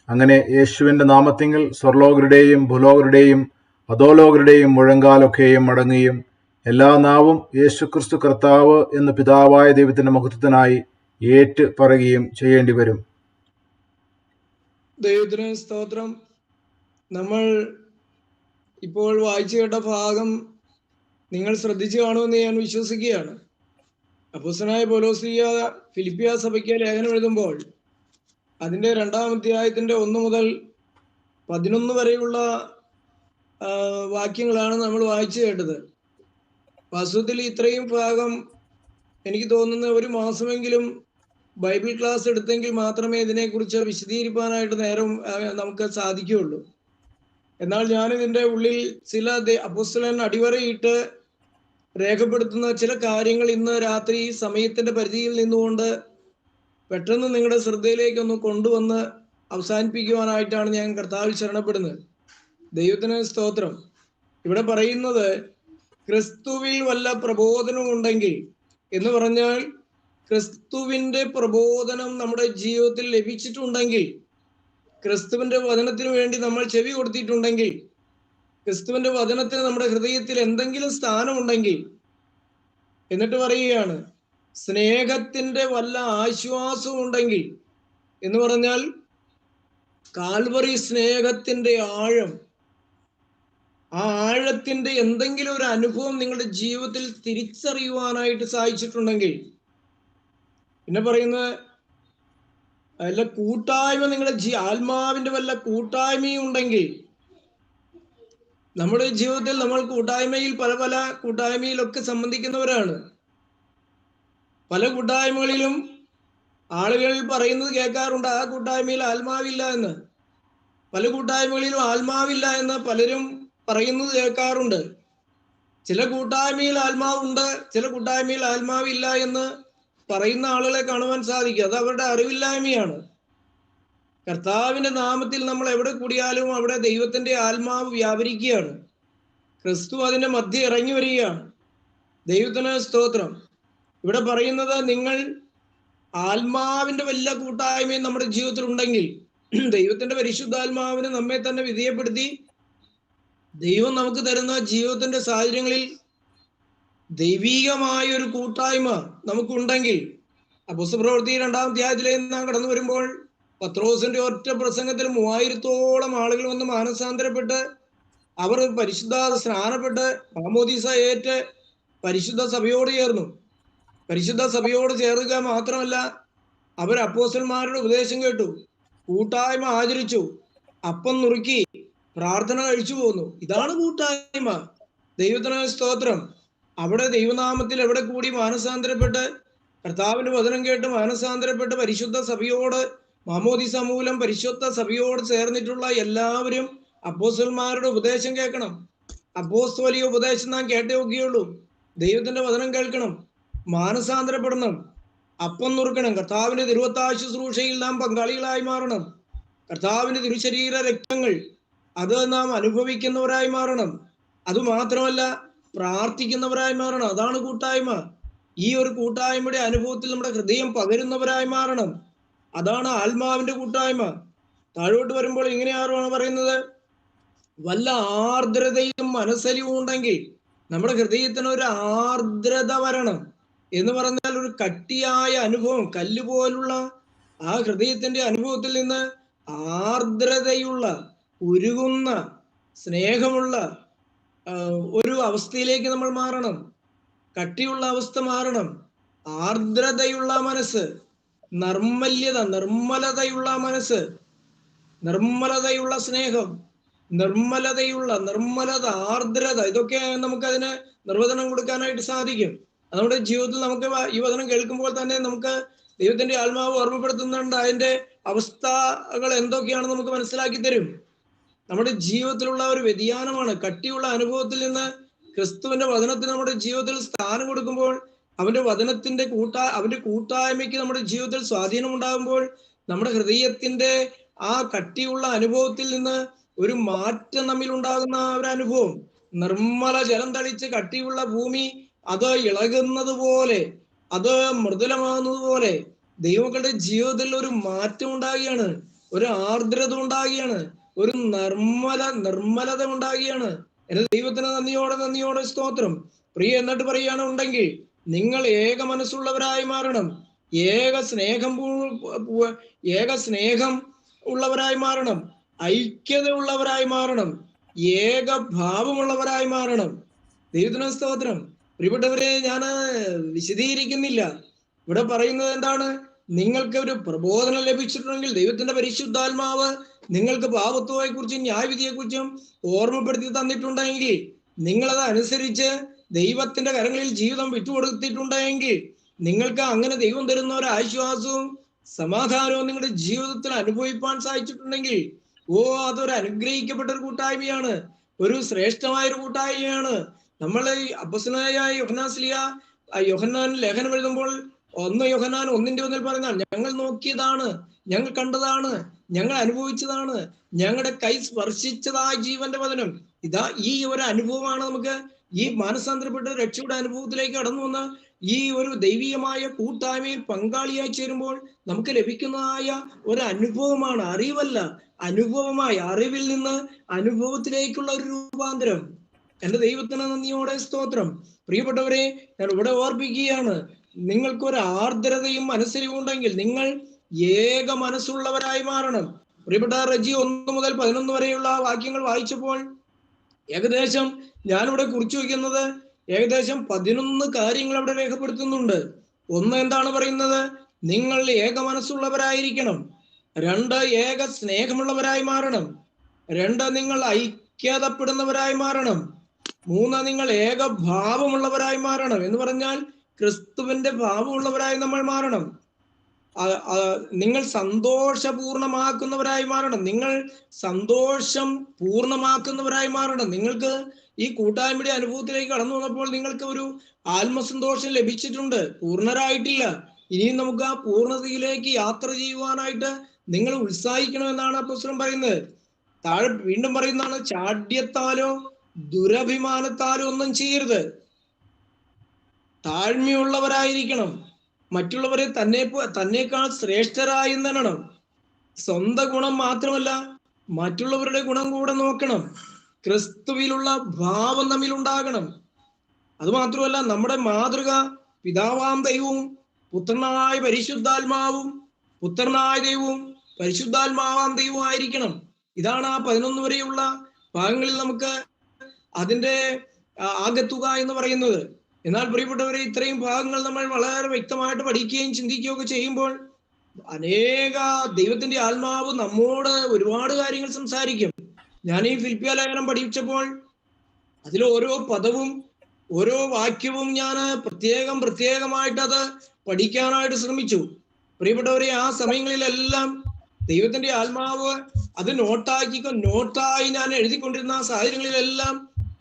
അങ്ങനെ യേശുവിൻ്റെ നാമത്തിങ്കിൽ സ്വർലോകരുടെയും ഭൂലോകരുടെയും അധോലോകരുടെയും മുഴങ്കാലൊക്കെയും മടങ്ങുകയും എല്ലാ നാവും യേശുക്രിസ്തു കർത്താവ് എന്ന് പിതാവായ ദൈവത്തിൻ്റെ മഹത്വത്തിനായി ഏറ്റു പറയുകയും ചെയ്യേണ്ടി വരും. ദൈവത്തിന് സ്തോത്രം. നമ്മൾ ഇപ്പോൾ വായിച്ചു കേട്ട ഭാഗം നിങ്ങൾ ശ്രദ്ധിച്ചു കാണുമെന്ന് ഞാൻ വിശ്വസിക്കുകയാണ്. അപ്പോസ്തലനായ പൗലോസ്ലീഹ ഫിലിപ്പിയ സഭയ്ക്ക് ലേഖനം എഴുതുമ്പോൾ അതിൻ്റെ 2-ാം അധ്യായത്തിൻ്റെ 1 മുതൽ 11 വരെയുള്ള വാക്യങ്ങളാണ് നമ്മൾ വായിച്ചു കേട്ടത്. വാസ്തവത്തിൽ ഇത്രയും ഭാഗം എനിക്ക് തോന്നുന്ന ഒരു മാസമെങ്കിലും ബൈബിൾ ക്ലാസ് എടുത്തെങ്കിൽ മാത്രമേ ഇതിനെക്കുറിച്ച് വിശദീകരിക്കാനായിട്ട് നേരം നമുക്ക് സാധിക്കുകയുള്ളൂ. എന്നാൽ ഞാനിതിൻ്റെ ഉള്ളിൽ ചില അപ്പോസ്തലൻ അടിവരയിട്ട് രേഖപ്പെടുത്തുന്ന ചില കാര്യങ്ങൾ ഇന്ന് രാത്രി സമയത്തിൻ്റെ പരിധിയിൽ നിന്നുകൊണ്ട് പെട്ടെന്ന് നിങ്ങളുടെ ശ്രദ്ധയിലേക്കൊന്ന് കൊണ്ടുവന്ന് അവസാനിപ്പിക്കുവാനായിട്ടാണ് ഞാൻ കർത്താവിൽ ശരണപ്പെടുന്നത്. ദൈവത്തിന് സ്തോത്രം. ഇവിടെ പറയുന്നത് ക്രിസ്തുവിൽ വല്ല പ്രബോധനം ഉണ്ടെങ്കിൽ എന്ന് പറഞ്ഞാൽ ക്രിസ്തുവിൻ്റെ പ്രബോധനം നമ്മുടെ ജീവിതത്തിൽ ലഭിച്ചിട്ടുണ്ടെങ്കിൽ, ക്രിസ്തുവിൻ്റെ വചനത്തിന് വേണ്ടി നമ്മൾ ചെവി കൊടുത്തിട്ടുണ്ടെങ്കിൽ, ക്രിസ്തുവിൻ്റെ വചനത്തിന് നമ്മുടെ ഹൃദയത്തിൽ എന്തെങ്കിലും സ്ഥാനമുണ്ടെങ്കിൽ, എന്നിട്ട് പറയുകയാണ് സ്നേഹത്തിൻ്റെ വല്ല ആശ്വാസവും ഉണ്ടെങ്കിൽ എന്ന് പറഞ്ഞാൽ കാൽവറി സ്നേഹത്തിൻ്റെ ആഴം, ആ ആഴത്തിൻ്റെ എന്തെങ്കിലും ഒരു അനുഭവം നിങ്ങളുടെ ജീവിതത്തിൽ തിരിച്ചറിയുവാനായിട്ട് സാധിച്ചിട്ടുണ്ടെങ്കിൽ, പിന്നെ പറയുന്നത് വല്ല കൂട്ടായ്മ നിങ്ങളുടെ ആത്മാവിൻ്റെ വല്ല കൂട്ടായ്മയും ഉണ്ടെങ്കിൽ. നമ്മുടെ ജീവിതത്തിൽ നമ്മൾ കൂട്ടായ്മയിൽ പല കൂട്ടായ്മയിലൊക്കെ സംബന്ധിക്കുന്നവരാണ്. പല കൂട്ടായ്മകളിലും ആളുകൾ പറയുന്നത് കേൾക്കാറുണ്ട്, ആ കൂട്ടായ്മയിൽ ആത്മാവില്ല എന്ന്. പല കൂട്ടായ്മകളിലും ആത്മാവില്ല എന്ന് പലരും പറയുന്നത് കേൾക്കാറുണ്ട്. ചില കൂട്ടായ്മയിൽ ആത്മാവുണ്ട്, ചില കൂട്ടായ്മയിൽ ആത്മാവില്ല എന്ന് പറയുന്ന ആളുകളെ കാണുവാൻ സാധിക്കും. അത് അവരുടെ അറിവില്ലായ്മയാണ്. കർത്താവിന്റെ നാമത്തിൽ നമ്മൾ എവിടെ കൂടിയാലും അവിടെ ദൈവത്തിന്റെ ആത്മാവ് വ്യാപരിക്കുകയാണ്. ക്രിസ്തു അതിന്റെ മധ്യ ഇറങ്ങി വരികയാണ്. ദൈവത്തിന് സ്തോത്രം. ഇവിടെ പറയുന്നത് നിങ്ങൾ ആത്മാവിന്റെ വല്ല കൂട്ടായ്മയും നമ്മുടെ ജീവിതത്തിൽ ഉണ്ടെങ്കിൽ, ദൈവത്തിന്റെ പരിശുദ്ധാത്മാവിന് നമ്മെ തന്നെ വിധേയപ്പെടുത്തി ദൈവം നമുക്ക് തരുന്ന ജീവിതത്തിന്റെ സാഹചര്യങ്ങളിൽ ദൈവീകമായ ഒരു കൂട്ടായ്മ നമുക്കുണ്ടെങ്കിൽ, അപ്പോസ്തലപ്രവൃത്തി 2-ാം അധ്യായത്തിലേക്ക് നാം കടന്നു വരുമ്പോൾ പത്രോസിന്റെ ഒറ്റ പ്രസംഗത്തിൽ 3000-ഓളം ആളുകൾ വന്ന് മാനസാന്തരപ്പെട്ട് അവർ പരിശുദ്ധ സ്നാനപ്പെട്ട് മാമോദീസ ഏറ്റ് പരിശുദ്ധ സഭയോട് ചേർന്നു. പരിശുദ്ധ സഭയോട് ചേർക്കുക മാത്രമല്ല, അവർ അപ്പോസ്തലന്മാരുടെ ഉപദേശം കേട്ടു, കൂട്ടായ്മ ആചരിച്ചു, അപ്പം നുറുക്കി പ്രാർത്ഥന കഴിച്ചു പോന്നു. ഇതാണ് കൂട്ടായ്മ. ദൈവത്തിന് സ്തോത്രം. അവിടെ ദൈവനാമത്തിൽ എവിടെ കൂടി മാനസാന്തരപ്പെട്ട് കർത്താവിന്റെ വചനം കേട്ട് മാനസാന്തരപ്പെട്ട് പരിശുദ്ധ സഭയോട് മാമോദീസ മൂലം പരിശുദ്ധ സഭയോട് ചേർന്നിട്ടുള്ള എല്ലാവരും അപ്പോസ്തലന്മാരുടെ ഉപദേശം കേൾക്കണം. അപ്പോസ്തലിക ഉപദേശം നാം കേട്ടേ നോക്കിയുള്ളൂ. ദൈവത്തിന്റെ വചനം കേൾക്കണം, മാനസാന്തരപ്പെടണം, അപ്പം നുറുക്കണം, കർത്താവിന്റെ തിരുവത്താഴ ശുശ്രൂഷയിൽ നാം പങ്കാളികളായി മാറണം, കർത്താവിന്റെ തിരുശരീര രക്തങ്ങൾ അത് നാം അനുഭവിക്കുന്നവരായി മാറണം. അതുമാത്രമല്ല, പ്രാർത്ഥിക്കുന്നവരായി മാറണം. അതാണ് കൂട്ടായ്മ. ഈ ഒരു കൂട്ടായ്മയുടെ അനുഭവത്തിൽ നമ്മുടെ ഹൃദയം പകരുന്നവരായി മാറണം. അതാണ് ആത്മാവിന്റെ കൂട്ടായ്മ. താഴോട്ട് വരുമ്പോൾ ഇങ്ങനെയാണ് പറയുന്നത്, വല്ല ആർദ്രതയും മനസ്സലിവും ഉണ്ടെങ്കിൽ. നമ്മുടെ ഹൃദയത്തിന് ഒരു ആർദ്രത വരണം എന്ന് പറഞ്ഞാൽ ഒരു കട്ടിയായ അനുഭവം, കല്ല് പോലുള്ള ആ ഹൃദയത്തിന്റെ അനുഭവത്തിൽ നിന്ന് ആർദ്രതയുള്ള, ഉരുകുന്ന, സ്നേഹമുള്ള ഒരു അവസ്ഥയിലേക്ക് നമ്മൾ മാറണം. കട്ടിയുള്ള അവസ്ഥ മാറണം. ആർദ്രതയുള്ള മനസ്സ്, നിർമ്മലതയുള്ള മനസ്സ്, നിർമ്മലതയുള്ള സ്നേഹം, നിർമ്മലത, ആർദ്രത, ഇതൊക്കെ നമുക്കതിന് നിർവചനം കൊടുക്കാനായിട്ട് സാധിക്കും. നമ്മുടെ ജീവിതത്തിൽ നമുക്ക് ഈ വചനം കേൾക്കുമ്പോൾ തന്നെ നമുക്ക് ദൈവത്തിന്റെ ആത്മാവ് ഓർമ്മപ്പെടുത്തുന്നുണ്ട്. അതിന്റെ അവസ്ഥകൾ എന്തൊക്കെയാണെന്ന് നമുക്ക് മനസ്സിലാക്കി തരും. നമ്മുടെ ജീവിതത്തിലുള്ള ഒരു വ്യതിയാനമാണ്. കട്ടിയുള്ള അനുഭവത്തിൽ നിന്ന് ക്രിസ്തുവിന്റെ വചനത്തിന് നമ്മുടെ ജീവിതത്തിൽ സ്ഥാനം കൊടുക്കുമ്പോൾ, അവന്റെ വചനത്തിന്റെ അവന്റെ കൂട്ടായ്മയ്ക്ക് നമ്മുടെ ജീവിതത്തിൽ സ്വാധീനം ഉണ്ടാകുമ്പോൾ, നമ്മുടെ ഹൃദയത്തിന്റെ ആ കട്ടിയുള്ള അനുഭവത്തിൽ നിന്ന് ഒരു മാറ്റം നമ്മിൽ ഉണ്ടാകുന്ന ഒരു അനുഭവം. നിർമ്മല ജലം തളിച്ച് കട്ടിയുള്ള ഭൂമി അത് ഇളകുന്നത് പോലെ, അത് മൃദുലമാകുന്നത് പോലെ ദൈവമക്കളുടെ ജീവിതത്തിൽ ഒരു മാറ്റം ഉണ്ടാകുകയാണ്, ഒരു ആർദ്രത ഉണ്ടാകുകയാണ്, ഒരു നിർമ്മലത ഉണ്ടാകുകയാണ്. എന്റെ ദൈവത്തിന് നന്ദിയോടെ സ്തോത്രം. പ്രിയ എന്നിട്ട് പറയുകയാണ്, ഉണ്ടെങ്കിൽ നിങ്ങൾ ഏക മനസ്സുള്ളവരായി മാറണം, ഏക സ്നേഹം ഉള്ളവരായി മാറണം, ഐക്യത ഉള്ളവരായി മാറണം, ഏക ഭാവമുള്ളവരായി മാറണം. ദൈവത്തിന് സ്തോത്രം. പ്രിയപ്പെട്ടവരെ, ഞാൻ വിശദീകരിക്കുന്നില്ല. ഇവിടെ പറയുന്നത് എന്താണ്? നിങ്ങൾക്ക് ഒരു പ്രബോധനം ലഭിച്ചിട്ടുണ്ടെങ്കിൽ, ദൈവത്തിന്റെ പരിശുദ്ധാത്മാവ് നിങ്ങൾക്ക് പാപത്വത്തെ കുറിച്ചും ന്യായവിധിയെ കുറിച്ചും ഓർമ്മപ്പെടുത്തി തന്നിട്ടുണ്ടെങ്കിൽ, നിങ്ങളത് അനുസരിച്ച് ദൈവത്തിന്റെ കരങ്ങളിൽ ജീവിതം വിട്ടുകൊടുത്തിട്ടുണ്ടെങ്കിൽ, നിങ്ങൾക്ക് അങ്ങനെ ദൈവം തരുന്ന ഒരു ആശ്വാസവും സമാധാനവും നിങ്ങളുടെ ജീവിതത്തിൽ അനുഭവിപ്പാൻ സാധിച്ചിട്ടുണ്ടെങ്കിൽ, അതൊരു അനുഗ്രഹിക്കപ്പെട്ട ഒരു കൂട്ടായ്മയാണ്, ഒരു ശ്രേഷ്ഠമായ ഒരു കൂട്ടായ്മയാണ്. നമ്മൾ അപ്പോസ്തലനായ യോഹന്നാൻ ലേഖനം എഴുതുമ്പോൾ 1 യോഹന്നാൻ 1:1 പറയുന്നതാണ്, ഞങ്ങൾ നോക്കിയതാണ്, ഞങ്ങൾ കണ്ടതാണ്, ഞങ്ങൾ അനുഭവിച്ചതാണ്, ഞങ്ങളുടെ കൈ സ്പർശിച്ചതായ ജീവന്റെ വചനം. ഇതാ ഈ ഒരു അനുഭവമാണ് നമുക്ക് ഈ മാനസാന്തരപ്പെട്ട രക്ഷയുടെ അനുഭവത്തിലേക്ക് കടന്നു വന്ന ഈ ഒരു ദൈവീയമായ കൂട്ടായ്മയിൽ പങ്കാളിയായി ചേരുമ്പോൾ നമുക്ക് ലഭിക്കുന്നതായ ഒരു അനുഭവമാണ്, അറിവല്ല, അനുഭവമായി, അറിവിൽ നിന്ന് അനുഭവത്തിലേക്കുള്ള ഒരു രൂപാന്തരം. എന്റെ ദൈവത്തിന് നന്ദിയോടെ സ്തോത്രം. പ്രിയപ്പെട്ടവരെ, ഞാൻ ഇവിടെ ഓർപ്പിക്കുകയാണ്, നിങ്ങൾക്കൊരു ആർദ്രതയും മനസ്സരിവും ഉണ്ടെങ്കിൽ നിങ്ങൾ ഏക മനസ്സുള്ളവരായി മാറണം. പ്രിയപ്പെട്ട റജി 1 മുതൽ 11 വരെയുള്ള വാക്യങ്ങൾ വായിച്ചപ്പോൾ ഏകദേശം ഞാനിവിടെ കുറിച്ചു വയ്ക്കുന്നത് ഏകദേശം 11 കാര്യങ്ങൾ അവിടെ രേഖപ്പെടുത്തുന്നുണ്ട്. 1, എന്താണ് പറയുന്നത്? നിങ്ങൾ ഏക മനസ്സുള്ളവരായിരിക്കണം. 2, ഏക സ്നേഹമുള്ളവരായി മാറണം. 2, നിങ്ങൾ ഐക്യതപ്പെടുന്നവരായി മാറണം. 3, നിങ്ങൾ ഏക ഭാവമുള്ളവരായി മാറണം. എന്ന് പറഞ്ഞാൽ ക്രിസ്തുവിന്റെ ഭാവമുള്ളവരായി നമ്മൾ മാറണം. നിങ്ങൾ സന്തോഷപൂർണമാക്കുന്നവരായി മാറണം. നിങ്ങൾ സന്തോഷം പൂർണ്ണമാക്കുന്നവരായി മാറണം. നിങ്ങൾക്ക് ഈ കൂട്ടായ്മയുടെ അനുഭവത്തിലേക്ക് കടന്നു വന്നപ്പോൾ നിങ്ങൾക്ക് ഒരു ആത്മസന്തോഷം ലഭിച്ചിട്ടുണ്ട്, പൂർണ്ണരായിട്ടില്ല. ഇനിയും നമുക്ക് ആ പൂർണ്ണതയിലേക്ക് യാത്ര ചെയ്യുവാനായിട്ട് നിങ്ങൾ ഉത്സാഹിക്കണമെന്നാണ് അപ്പോസ്തലൻ പറയുന്നത്. താഴെ വീണ്ടും പറയുന്നതാണ്, ചാഢ്യത്താലോ ദുരഭിമാനത്താലോ ഒന്നും ചെയ്യരുത്, താഴ്മയുള്ളവരായിരിക്കണം. മറ്റുള്ളവരെ തന്നേക്കാൾ ശ്രേഷ്ഠരായി എണ്ണണം. സ്വന്തം ഗുണം മാത്രമല്ല, മറ്റുള്ളവരുടെ ഗുണം കൂടെ നോക്കണം. ക്രിസ്തുവിലുള്ള ഭാവം നമ്മിൽ ഉണ്ടാകണം. അതുമാത്രമല്ല, നമ്മുടെ മാതൃക പിതാവാം ദൈവവും പുത്രനായ പരിശുദ്ധാത്മാവും, പുത്രനായ ദൈവവും പരിശുദ്ധാത്മാവാം ദൈവവും ആയിരിക്കണം. ഇതാണ് ആ 11 വരെയുള്ള ഭാഗങ്ങളിൽ നമുക്ക് അതിന്റെ ആകത്തുക എന്ന് പറയുന്നത്. എന്നാൽ പ്രിയപ്പെട്ടവരെ, ഇത്രയും ഭാഗങ്ങൾ നമ്മൾ വളരെ വ്യക്തമായിട്ട് പഠിക്കുകയും ചിന്തിക്കുകയും ഒക്കെ ചെയ്യുമ്പോൾ അനേക ദൈവത്തിന്റെ ആത്മാവ് നമ്മോട് ഒരുപാട് കാര്യങ്ങൾ സംസാരിക്കും. ഞാൻ ഈ ഫിലിപ്പിയ ലേഖനം പഠിച്ചപ്പോൾ അതിൽ ഓരോ പദവും ഓരോ വാക്യവും ഞാൻ പ്രത്യേകമായിട്ട് അത് പഠിക്കാനായിട്ട് ശ്രമിച്ചു. പ്രിയപ്പെട്ടവരെ, ആ സമയങ്ങളിലെല്ലാം ദൈവത്തിന്റെ ആത്മാവ് അത് നോട്ടായി ഞാൻ എഴുതിക്കൊണ്ടിരുന്ന ആ സാഹചര്യങ്ങളിലെല്ലാം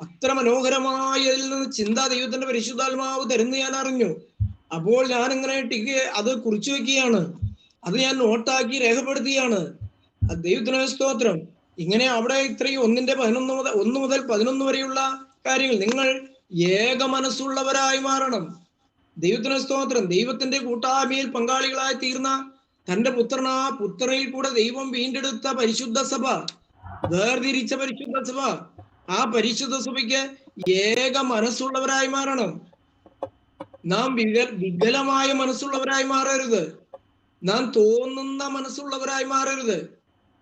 അത്ര മനോഹരമായി അതിൽ നിന്ന് ചിന്ത ദൈവത്തിന്റെ പരിശുദ്ധാത്മാവ് തരുന്ന ഞാൻ അറിഞ്ഞു. അപ്പോൾ ഞാൻ ഇങ്ങനെ അത് കുറിച്ചു വെക്കുകയാണ്, അത് ഞാൻ നോട്ടാക്കി രേഖപ്പെടുത്തുകയാണ്. ദൈവത്തിന് സ്തോത്രം. ഇങ്ങനെ അവിടെ ഇത്രയും 1 മുതൽ 11 വരെയുള്ള കാര്യങ്ങൾ, നിങ്ങൾ ഏക മനസ്സുള്ളവരായി മാറണം. ദൈവത്തിന് സ്തോത്രം. ദൈവത്തിന്റെ കൂട്ടായ്മയിൽ പങ്കാളികളായി തീർന്ന തന്റെ പുത്രനിൽ കൂടെ ദൈവം വീണ്ടെടുത്ത പരിശുദ്ധ സഭ, വേർതിരിച്ച പരിശുദ്ധ സഭ, ആ പരിശുദ്ധ സഭയ്ക്ക് ഏക മനസ്സുള്ളവരായി മാറണം. നാം വികലമായ മനസ്സുള്ളവരായി മാറരുത്. നാം തോന്നുന്ന മനസ്സുള്ളവരായി മാറരുത്.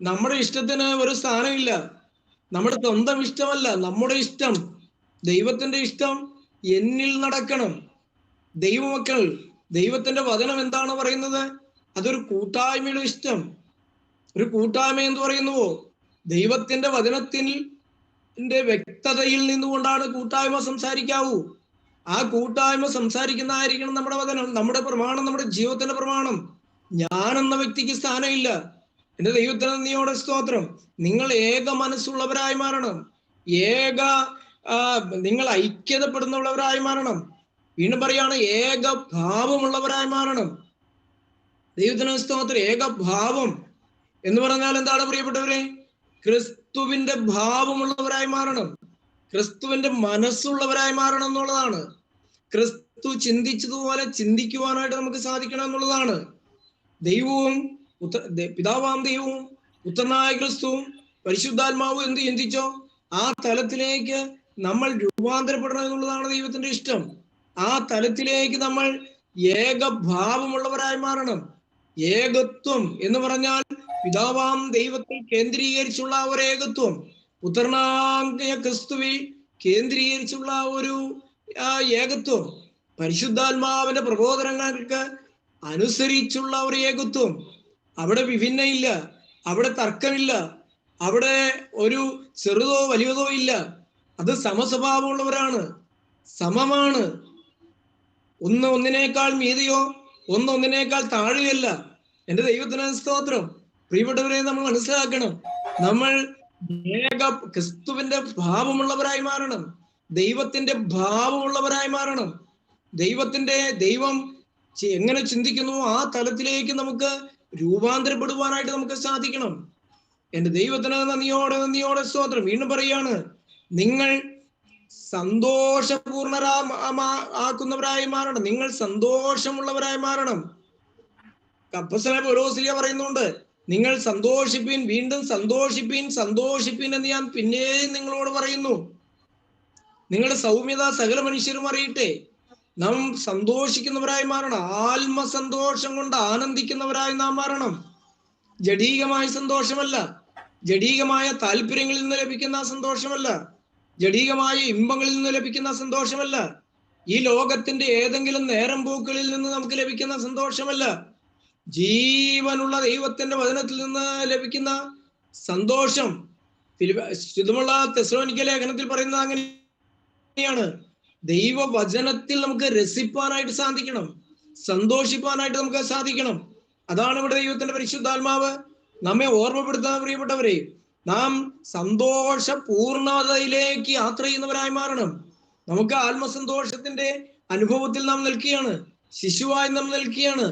നമ്മുടെ ഇഷ്ടത്തിന് ഒരു സ്ഥാനമില്ല. നമ്മുടെ സ്വന്തം ഇഷ്ടമല്ല, നമ്മുടെ ഇഷ്ടം, ദൈവത്തിന്റെ ഇഷ്ടം എന്നിൽ നടക്കണം. ദൈവമക്കൾ, ദൈവത്തിന്റെ വചനം എന്താണ് പറയുന്നത്? അതൊരു കൂട്ടായ്മയുടെ ഇഷ്ടം. ഒരു കൂട്ടായ്മ എന്ന് പറയുന്നുവോ, ദൈവത്തിന്റെ വചനത്തിന്റെ വ്യക്തതയിൽ നിന്നുകൊണ്ടാണ് കൂട്ടായ്മ സംസാരിക്കാവൂ. ആ കൂട്ടായ്മ സംസാരിക്കുന്നതായിരിക്കണം നമ്മുടെ വചനം, നമ്മുടെ പ്രമാണം, നമ്മുടെ ജീവിതത്തിന്റെ പ്രമാണം. ഞാൻ എന്ന വ്യക്തിക്ക് സ്ഥാനമില്ല. എന്റെ ദൈവത്തിന് നന്ദിയോടെ സ്തോത്രം. നിങ്ങൾ ഏക മനസ്സുള്ളവരായി മാറണം. നിങ്ങൾ ഐക്യതപ്പെടുന്നവരായി മാറണം. വീണ്ടും പറയാണ്, ഏക ഭാവമുള്ളവരായി മാറണം. ദൈവത്തിന് സ്തോത്രം. ഏക ഭാവം എന്ന് പറഞ്ഞാൽ എന്താണ് പ്രിയപ്പെട്ടവരെ? ക്രിസ്തുവിന്റെ ഭാവമുള്ളവരായി മാറണം, ക്രിസ്തുവിന്റെ മനസ്സുള്ളവരായി മാറണം എന്നുള്ളതാണ്. ക്രിസ്തു ചിന്തിച്ചതുപോലെ ചിന്തിക്കുവാനായിട്ട് നമുക്ക് സാധിക്കണം എന്നുള്ളതാണ്. ദൈവവും പിതാവാം ദൈവവും പുത്രനായ ക്രിസ്തുവും പരിശുദ്ധാത്മാവും എന്ത് ചിന്തിച്ചോ ആ തലത്തിലേക്ക് നമ്മൾ രൂപാന്തരപ്പെടണം എന്നുള്ളതാണ് ദൈവത്തിന്റെ ഇഷ്ടം. ആ തലത്തിലേക്ക് നമ്മൾ ഏകഭാവമുള്ളവരായി മാറണം. ഏകത്വം എന്ന് പറഞ്ഞാൽ പിതാവാം ദൈവത്തിൽ കേന്ദ്രീകരിച്ചുള്ള ഒരു ഏകത്വം, പുത്രനായ ക്രിസ്തുവിൽ കേന്ദ്രീകരിച്ചുള്ള ഒരു ഏകത്വം, പരിശുദ്ധാത്മാവിന്റെ പ്രബോധനങ്ങൾക്ക് അനുസരിച്ചുള്ള ഒരു ഏകത്വം. അവിടെ വിഭിന്നയില്ല, അവിടെ തർക്കമില്ല, അവിടെ ഒരു ചെറുതോ വലിയതോ ഇല്ല. അത് സമസ്വഭാവമുള്ളവരാണ്, സമമാണ്. ഒന്നിനേക്കാൾ മീതിയോ ഒന്നിനേക്കാൾ താഴെയല്ല. എന്റെ ദൈവത്തിന് സ്തോത്രം. പ്രിയപ്പെട്ടവരെ, നമ്മൾ മനസ്സിലാക്കണം, നമ്മൾ ക്രിസ്തുവിന്റെ ഭാവമുള്ളവരായി മാറണം, ദൈവത്തിന്റെ ഭാവമുള്ളവരായി മാറണം. ദൈവം എങ്ങനെ ചിന്തിക്കുന്നു ആ തലത്തിലേക്ക് നമുക്ക് രൂപാന്തരപ്പെടുവാനായിട്ട് നമുക്ക് സാധിക്കണം. എന്റെ ദൈവത്തിന് നന്ദിയോടെ സ്തോത്രം. വീണ്ടും പറയാണ്, നിങ്ങൾ ആക്കുന്നവരായി മാറണം, നിങ്ങൾ സന്തോഷമുള്ളവരായി മാറണം. അപ്പോസ്തലനായ പൗലോസ് പറയുന്നുണ്ട്, നിങ്ങൾ സന്തോഷിപ്പീൻ, വീണ്ടും സന്തോഷിപ്പീൻ എന്ന് ഞാൻ പിന്നെയും നിങ്ങളോട് പറയുന്നു. നിങ്ങളുടെ സൗമ്യത സകല മനുഷ്യരും അറിയട്ടെ. നാം സന്തോഷിക്കുന്നവരായി മാറണം. ആത്മസന്തോഷം കൊണ്ട് ആനന്ദിക്കുന്നവരായി നാം മാറണം. ജഡീകമായ സന്തോഷമല്ല, ജഡീകമായ താല്പര്യങ്ങളിൽ നിന്ന് ലഭിക്കുന്ന സന്തോഷമല്ല, ജഡീകമായ ഇമ്പങ്ങളിൽ നിന്ന് ലഭിക്കുന്ന സന്തോഷമല്ല, ഈ ലോകത്തിന്റെ ഏതെങ്കിലും നേരം പോക്കുകളിൽ നിന്ന് നമുക്ക് ലഭിക്കുന്ന സന്തോഷമല്ല, ജീവനുള്ള ദൈവത്തിന്റെ വചനത്തിൽ നിന്ന് ലഭിക്കുന്ന സന്തോഷം. ശുദ്ധമുള്ള തെസ്സലോനിക്ക ലേഖനത്തിൽ പറയുന്നത് അങ്ങനെയാണ്. ദൈവവചനത്തിൽ നമുക്ക് രസിപ്പാനായിട്ട് സാധിക്കണം, സന്തോഷിപ്പാനായിട്ട് നമുക്ക് സാധിക്കണം. അതാണ് ഇവിടെ ദൈവത്തിന്റെ പരിശുദ്ധാത്മാവ് നമ്മെ ഓർമ്മപ്പെടുത്താൻ. പ്രിയപ്പെട്ടവരെ, നാം സന്തോഷ പൂർണ്ണതയിലേക്ക് യാത്ര ചെയ്യുന്നവരായി മാറണം. നമുക്ക് ആത്മസന്തോഷത്തിന്റെ അനുഭവത്തിൽ നാം നിൽക്കുകയാണ്, ശിശുവായി നാം നിൽക്കുകയാണ്.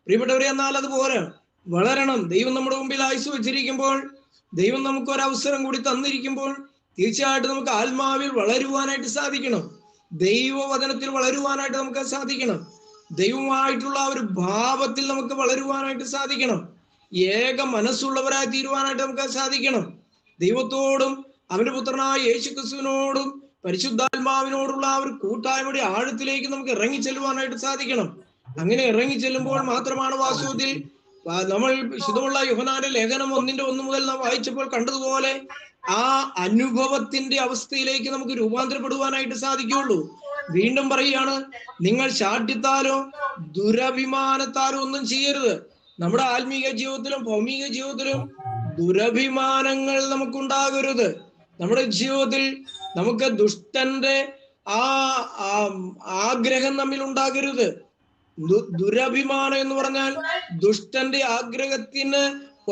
പ്രിയപ്പെട്ടവരെ, എന്നാൽ അതുപോലെ വളരണം. ദൈവം നമ്മുടെ മുമ്പിൽ ആയുസ് വെച്ചിരിക്കുമ്പോൾ, ദൈവം നമുക്ക് ഒരവസരം കൂടി തന്നിരിക്കുമ്പോൾ തീർച്ചയായിട്ടും നമുക്ക് ആത്മാവിൽ വളരുവാനായിട്ട് സാധിക്കണം, ദൈവവചനത്തിൽ വളരുവാനായിട്ട് നമുക്ക് സാധിക്കണം, ദൈവമായിട്ടുള്ള ഒരു ഭാവത്തിൽ നമുക്ക് വളരുവാനായിട്ട് സാധിക്കണം, ഏക മനസ്സുള്ളവരായി തീരുവാനായിട്ട് നമുക്ക് സാധിക്കണം. ദൈവത്തോടും അവന്റെ പുത്രനായ യേശുക്രിസ്തുവിനോടും പരിശുദ്ധാത്മാവിനോടുള്ള ആ ഒരു കൂട്ടായ്മയുടെ ആഴത്തിലേക്ക് നമുക്ക് ഇറങ്ങി ചെല്ലുവാനായിട്ട് സാധിക്കണം. അങ്ങനെ ഇറങ്ങി ചെല്ലുമ്പോൾ മാത്രമാണ് വാസ്തവത്തിൽ നമ്മൾ ശുദ്ധമുള്ള യോഹന്നാന്റെ ലേഖനം 1:1 മുതൽ നാം വായിച്ചപ്പോൾ കണ്ടതുപോലെ ആ അനുഭവത്തിന്റെ അവസ്ഥയിലേക്ക് നമുക്ക് രൂപാന്തരപ്പെടുവാനായിട്ട് സാധിക്കുകയുള്ളൂ. വീണ്ടും പറയുകയാണ്, നിങ്ങൾ ശാഠ്യത്താലോ ദുരഭിമാനത്താലോ ഒന്നും ചെയ്യരുത്. നമ്മുടെ ആത്മീക ജീവിതത്തിലും ഭൗമിക ജീവിതത്തിലും ദുരഭിമാനങ്ങൾ നമുക്കുണ്ടാകരുത്. നമ്മുടെ ജീവിതത്തിൽ നമുക്ക് ദുഷ്ടന്റെ ആഗ്രഹം നമ്മിൽ ഉണ്ടാകരുത്. ദുരഭിമാനം എന്ന് പറഞ്ഞാൽ ദുഷ്ടന്റെ ആഗ്രഹത്തിന്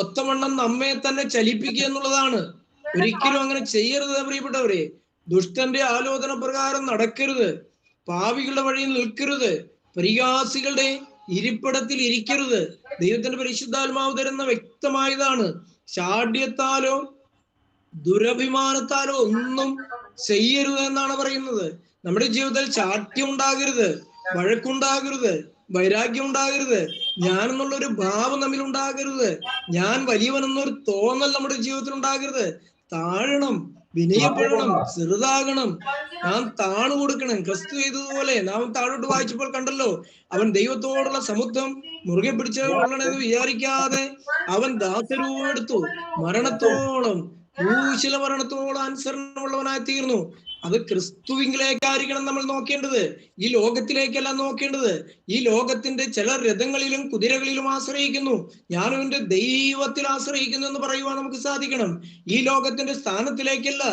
ഒത്തവണ്ണം നമ്മെ തന്നെ ചലിപ്പിക്കുക എന്നുള്ളതാണ്. ഒരിക്കലും അങ്ങനെ ചെയ്യരുത് പ്രിയപ്പെട്ടവരെ. ദുഷ്ടന്റെ ആലോചന പ്രകാരം നടക്കരുത്, പാപികളുടെ വഴിയിൽ നിൽക്കരുത്, പരിഹാസികളുടെ ഇരിപ്പിടത്തിൽ ഇരിക്കരുത്. ദൈവത്തിന്റെ പരിശുദ്ധാത്മാവ് തരുന്ന വ്യക്തമായതാണ്. ശാഠ്യത്താലോ ദുരഭിമാനത്താലോ ഒന്നും ചെയ്യരുത് എന്നാണ് പറയുന്നത്. നമ്മുടെ ജീവിതത്തിൽ ശാഠ്യം ഉണ്ടാകരുത്, വഴക്കുണ്ടാകരുത്, വൈരാഗ്യം ഉണ്ടാകരുത്, ഞാനെന്നുള്ളൊരു ഭാവം നമ്മിൽ ഉണ്ടാകരുത്, ഞാൻ വലിയവനെന്നൊരു തോന്നൽ നമ്മുടെ ജീവിതത്തിൽ ഉണ്ടാകരുത്. താഴണം, വിനയപ്പെടണം, ചെറുതാകണം, നാം താണു കൊടുക്കണം. ക്രിസ്തു ചെയ്തതുപോലെ നാം താഴോട്ട് വായിച്ചപ്പോൾ കണ്ടല്ലോ, അവൻ ദൈവത്തോടുള്ള സമുദ്രം മുറുകെ പിടിച്ചുകൊള്ളണമെന്ന് വിചാരിക്കാതെ അവൻ ദാസരൂപം എടുത്തു, മരണത്തോളം, ക്രൂശില മരണത്തോളം അനുസരണമുള്ളവനായി തീർന്നു. അത് ക്രിസ്തുവിലേക്കായിരിക്കണം നമ്മൾ നോക്കേണ്ടത്, ഈ ലോകത്തിലേക്കല്ല നോക്കേണ്ടത്. ഈ ലോകത്തിന്റെ ചില രഥങ്ങളിലും കുതിരകളിലും ആശ്രയിക്കുന്നു, ഞാനും എന്റെ ദൈവത്തിൽ ആശ്രയിക്കുന്നു എന്ന് പറയുവാൻ നമുക്ക് സാധിക്കണം. ഈ ലോകത്തിന്റെ സ്ഥാനത്തിലേക്കല്ല,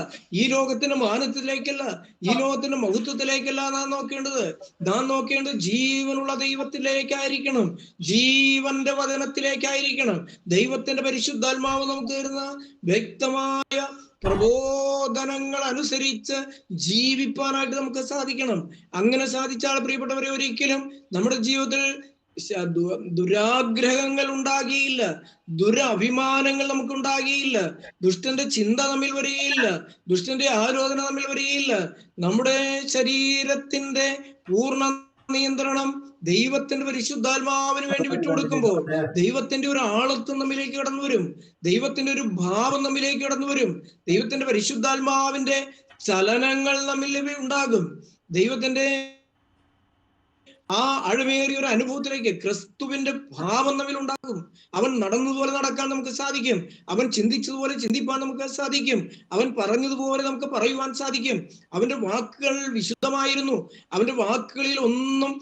ഈ ലോകത്തിന്റെ മാനത്തിലേക്കല്ല, ഈ ലോകത്തിന്റെ മഹത്വത്തിലേക്കല്ല നാം നോക്കേണ്ടത്. നാം നോക്കേണ്ടത് ജീവനുള്ള ദൈവത്തിലേക്കായിരിക്കണം, ജീവന്റെ വചനത്തിലേക്കായിരിക്കണം. ദൈവത്തിന്റെ പരിശുദ്ധാത്മാവ് നമുക്ക് തരുന്ന വ്യക്തമായ പ്രബോധനങ്ങൾ അനുസരിച്ച് ജീവിപ്പാനായിട്ട് നമുക്ക് സാധിക്കണം. അങ്ങനെ സാധിച്ചാൽ പ്രിയപ്പെട്ടവരെ, ഒരിക്കലും നമ്മുടെ ജീവിതത്തിൽ ദുരാഗ്രഹങ്ങൾ ഉണ്ടാകിയില്ല, ദുരഭിമാനങ്ങൾ നമുക്ക് ഉണ്ടാകിയില്ല, ദുഷ്ടന്റെ ചിന്ത നമ്മിൽ വരികയില്ല, ദുഷ്ടന്റെ ആലോചന നമ്മിൽ വരികയില്ല. നമ്മുടെ ശരീരത്തിന്റെ പൂർണ്ണ നിയന്ത്രണം ദൈവത്തിന്റെ പരിശുദ്ധാത്മാവിന് വേണ്ടി വിട്ടുകൊടുക്കുമ്പോൾ ദൈവത്തിന്റെ ഒരു ആളത്വം നമ്മിലേക്ക് കടന്നു വരും. ദൈവത്തിന്റെ ഒരു ഭാവം നമ്മിലേക്ക് കടന്നു വരും. ദൈവത്തിന്റെ പരിശുദ്ധാത്മാവിന്റെ ചലനങ്ങൾ നമ്മിൽ ഉണ്ടാകും. ദൈവത്തിന്റെ ആ ആഴമേറിയ ഒരു അനുഭവത്തിലേക്ക് ക്രിസ്തുവിന്റെ ഭാവം നമ്മിൽ ഉണ്ടാകും. അവൻ നടന്നതുപോലെ നടക്കാൻ നമുക്ക് സാധിക്കും. അവൻ ചിന്തിച്ചതുപോലെ ചിന്തിപ്പാൻ നമുക്ക് സാധിക്കും. അവൻ പറഞ്ഞതുപോലെ നമുക്ക് പറയുവാൻ സാധിക്കും. അവന്റെ വാക്കുകൾ വിശുദ്ധമായിരുന്നു. അവന്റെ വാക്കുകളിൽ ഒന്നും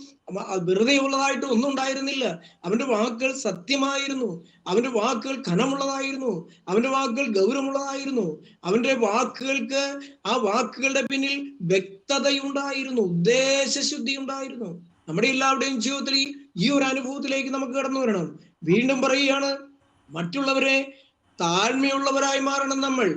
വെറുതെ ഉള്ളതായിട്ട് ഒന്നും ഉണ്ടായിരുന്നില്ല. അവന്റെ വാക്കുകൾ സത്യമായിരുന്നു. അവന്റെ വാക്കുകൾ ഘനമുള്ളതായിരുന്നു. അവന്റെ വാക്കുകൾ ഗൗരവമുള്ളതായിരുന്നു. അവന്റെ വാക്കുകൾക്ക് ആ വാക്കുകളുടെ പിന്നിൽ വ്യക്തതയുണ്ടായിരുന്നു, ഉദ്ദേശശുദ്ധി ഉണ്ടായിരുന്നു. നമ്മുടെ എല്ലാവരുടെയും ജീവിതത്തിൽ ഈ ഒരു അനുഭവത്തിലേക്ക് നമുക്ക് കടന്നു വരണം. വീണ്ടും പറയുകയാണ്, മറ്റുള്ളവരെ താഴ്മയുള്ളവരായി മാറണം. നമ്മൾ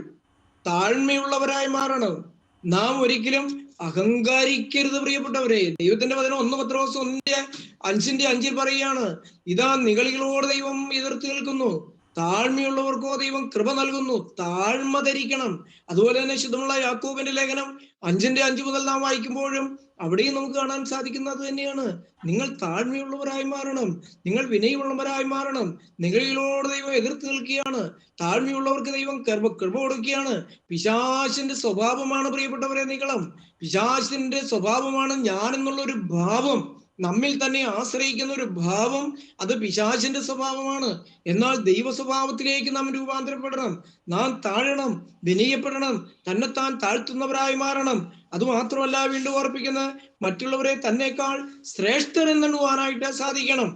താഴ്മയുള്ളവരായി മാറണം. നാം ഒരിക്കലും അഹങ്കാരിക്കരുത് പ്രിയപ്പെട്ടവരെ. ദൈവത്തിന്റെ വചനം 1 പത്രോസ് 1:5 പറയുകയാണ്, ഇതാ നിഗളികളോട് ദൈവം എതിർത്ത് നിൽക്കുന്നു, താഴ്മയുള്ളവർക്കോ ദൈവം കൃപ നൽകുന്നു. താഴ്മ ധരിക്കണം. അതുപോലെ തന്നെ ശുദ്ധമുള്ള യാക്കോബിന്റെ ലേഖനം 5:5 മുതൽ നാം വായിക്കുമ്പോഴും അവിടെയും നമുക്ക് കാണാൻ സാധിക്കുന്നത് തന്നെയാണ്. നിങ്ങൾ താഴ്മയുള്ളവരായി മാറണം. നിങ്ങൾ വിനയമുള്ളവരായി മാറണം. നിങ്ങളിലോട് ദൈവം എതിർത്ത് നിൽക്കുകയാണ്. താഴ്മയുള്ളവർക്ക് ദൈവം കൃപ കൊടുക്കുകയാണ്. പിശാചിന്റെ സ്വഭാവമാണ് പ്രിയപ്പെട്ടവരെ നിഗളം. പിശാചിന്റെ സ്വഭാവമാണ് ഞാൻ എന്നുള്ള ഒരു ഭാവം, നമ്മിൽ തന്നെ ആശ്രയിക്കുന്ന ഒരു ഭാവം. അത് പിശാചിന്റെ സ്വഭാവമാണ്. എന്നാൽ ദൈവ സ്വഭാവത്തിലേക്ക് നാം രൂപാന്തരപ്പെടണം. നാം താഴണം, വിനയപ്പെടണം, തന്നെത്താൻ താഴ്ത്തുന്നവരായി മാറണം. അതുമാത്രമല്ല, വീണ്ടും ഓർപ്പിക്കുന്ന മറ്റുള്ളവരെ തന്നെക്കാൾ ശ്രേഷ്ഠരെന്നുവാനായിട്ട് സാധിക്കണം.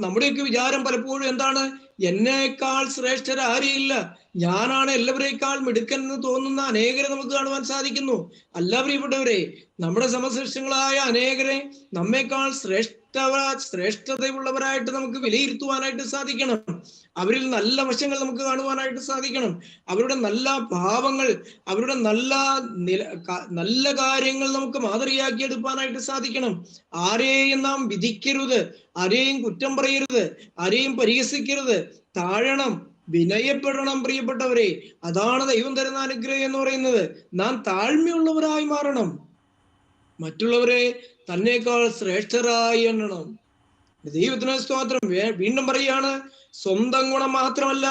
നമ്മുടെയൊക്കെ വിചാരം പലപ്പോഴും എന്താണ്? എന്നേക്കാൾ ശ്രേഷ്ഠർ ആരെയില്ല, ഞാനാണ് എല്ലാവരേക്കാൾ മിടുക്കൻ എന്ന് തോന്നുന്ന അനേകരെ നമുക്ക് കാണുവാൻ സാധിക്കുന്നു. അല്ല പ്രിയപ്പെട്ടവരെ, നമ്മുടെ സമസൃഷ്ടങ്ങളായ അനേകരെ നമ്മേക്കാൾ ശ്രേഷ്ഠതയുള്ളവരായിട്ട് നമുക്ക് വിലയിരുത്തുവാനായിട്ട് സാധിക്കണം. അവരിൽ നല്ല വശങ്ങൾ നമുക്ക് കാണുവാനായിട്ട് സാധിക്കണം. അവരുടെ നല്ല ഭാവങ്ങൾ, അവരുടെ നല്ല കാര്യങ്ങൾ നമുക്ക് മാതൃകയാക്കി എടുക്കാനായിട്ട് സാധിക്കണം. ആരെയും നാം വിധിക്കരുത്, ആരെയും കുറ്റം പറയരുത്, ആരെയും പരിഹസിക്കരുത്. താഴണം, വിനയപ്പെടണം പ്രിയപ്പെട്ടവരെ. അതാണ് ദൈവം തരുന്ന അനുഗ്രഹം എന്ന് പറയുന്നത്. നാം താഴ്മയുള്ളവരായി മാറണം. മറ്റുള്ളവരെ തന്നേക്കാൾ ശ്രേഷ്ഠരായി എണ്ണണം. ദൈവത്തിന് സ്തോത്രം. വീണ്ടും പറയുകയാണ്, സ്വന്തം ഗുണം മാത്രമല്ല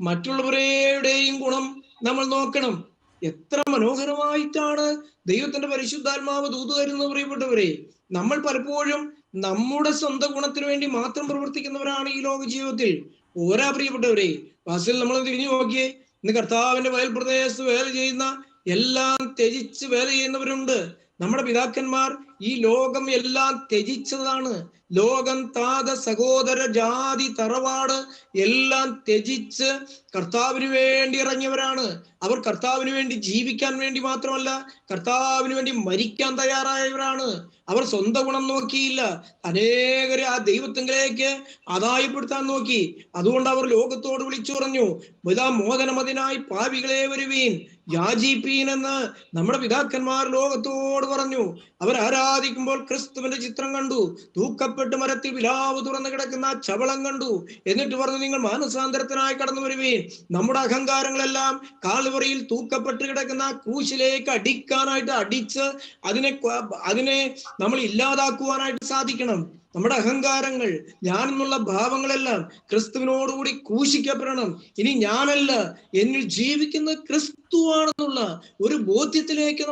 മറ്റുള്ളവരുടെയും ഗുണം നമ്മൾ നോക്കണം. എത്ര മനോഹരമായിട്ടാണ് ദൈവത്തിന്റെ പരിശുദ്ധാത്മാവ് ദൂത് തരുന്നത് പ്രിയപ്പെട്ടവരെ. നമ്മൾ പലപ്പോഴും നമ്മുടെ സ്വന്തം ഗുണത്തിന് വേണ്ടി മാത്രം പ്രവർത്തിക്കുന്നവരാണ് ഈ ലോക ജീവിതത്തിൽ. ഓരാ പ്രിയപ്പെട്ടവരെ, വാസിൽ നമ്മൾ തിരിഞ്ഞു നോക്കിയേ. ഇന്ന് കർത്താവിന്റെ വയൽ പ്രദേശത്ത് വേല ചെയ്യുന്ന, എല്ലാം ത്യജിച്ച് വേല ചെയ്യുന്നവരുണ്ട്. നമ്മുടെ പിതാക്കന്മാർ ഈ ലോകം എല്ലാം ത്യജിച്ചതാണ്. ലോകം, താത, സഹോദര, ജാതി, തറവാട് എല്ലാം ത്യജിച്ച് കർത്താവിന് വേണ്ടി ഇറങ്ങിയവരാണ്. അവർ കർത്താവിന് വേണ്ടി ജീവിക്കാൻ വേണ്ടി മാത്രമല്ല, കർത്താവിന് വേണ്ടി മരിക്കാൻ തയ്യാറായവരാണ്. അവർ സ്വന്തം ഗുണം നോക്കിയില്ല. അനേകരെ ആ ദൈവത്തിലേക്ക് ആദായപ്പെടുത്താൻ നോക്കി. അതുകൊണ്ട് അവർ ലോകത്തോട് വിളിച്ചു പറഞ്ഞു, ഇതാ മോചനമതിനായി പാപികളെ വരുവീൻ, യാചിപ്പീൻ എന്ന് നമ്മുടെ പിതാക്കന്മാർ ലോകത്തോട് പറഞ്ഞു. അവർ ആരാധിക്കുമ്പോൾ ക്രിസ്തുവിന്റെ ചിത്രം കണ്ടു, തൂക്കപ്പെട്ട് മരത്തിൽ വിലാവ് തുറന്നു കിടക്കുന്ന ചവളം കണ്ടു. എന്നിട്ട് പറഞ്ഞു, നിങ്ങൾ മാനസാന്തരത്തിനായി കടന്നു വരുവീൻ. നമ്മുടെ അഹങ്കാരങ്ങളെല്ലാം കാൽവറിയിൽ തൂക്കപ്പെട്ട് കിടക്കുന്ന ക്രൂശിലേക്ക് അടിക്കാനായിട്ട് അടിച്ച് അതിനെ നമ്മൾ ഇല്ലാതാക്കുവാനായിട്ട് സാധിക്കണം. നമ്മുടെ അഹങ്കാരങ്ങൾ, ഞാനെന്നുള്ള ഭാവങ്ങളെല്ലാം ക്രിസ്തുവിനോടുകൂടി ക്രൂശിക്കപ്പെടണം. ഇനി ഞാനല്ല, എന്നിൽ ജീവിക്കുന്ന ക്രിസ്തുവാണെന്നുള്ള ഒരു ബോധ്യത്തിലേക്ക്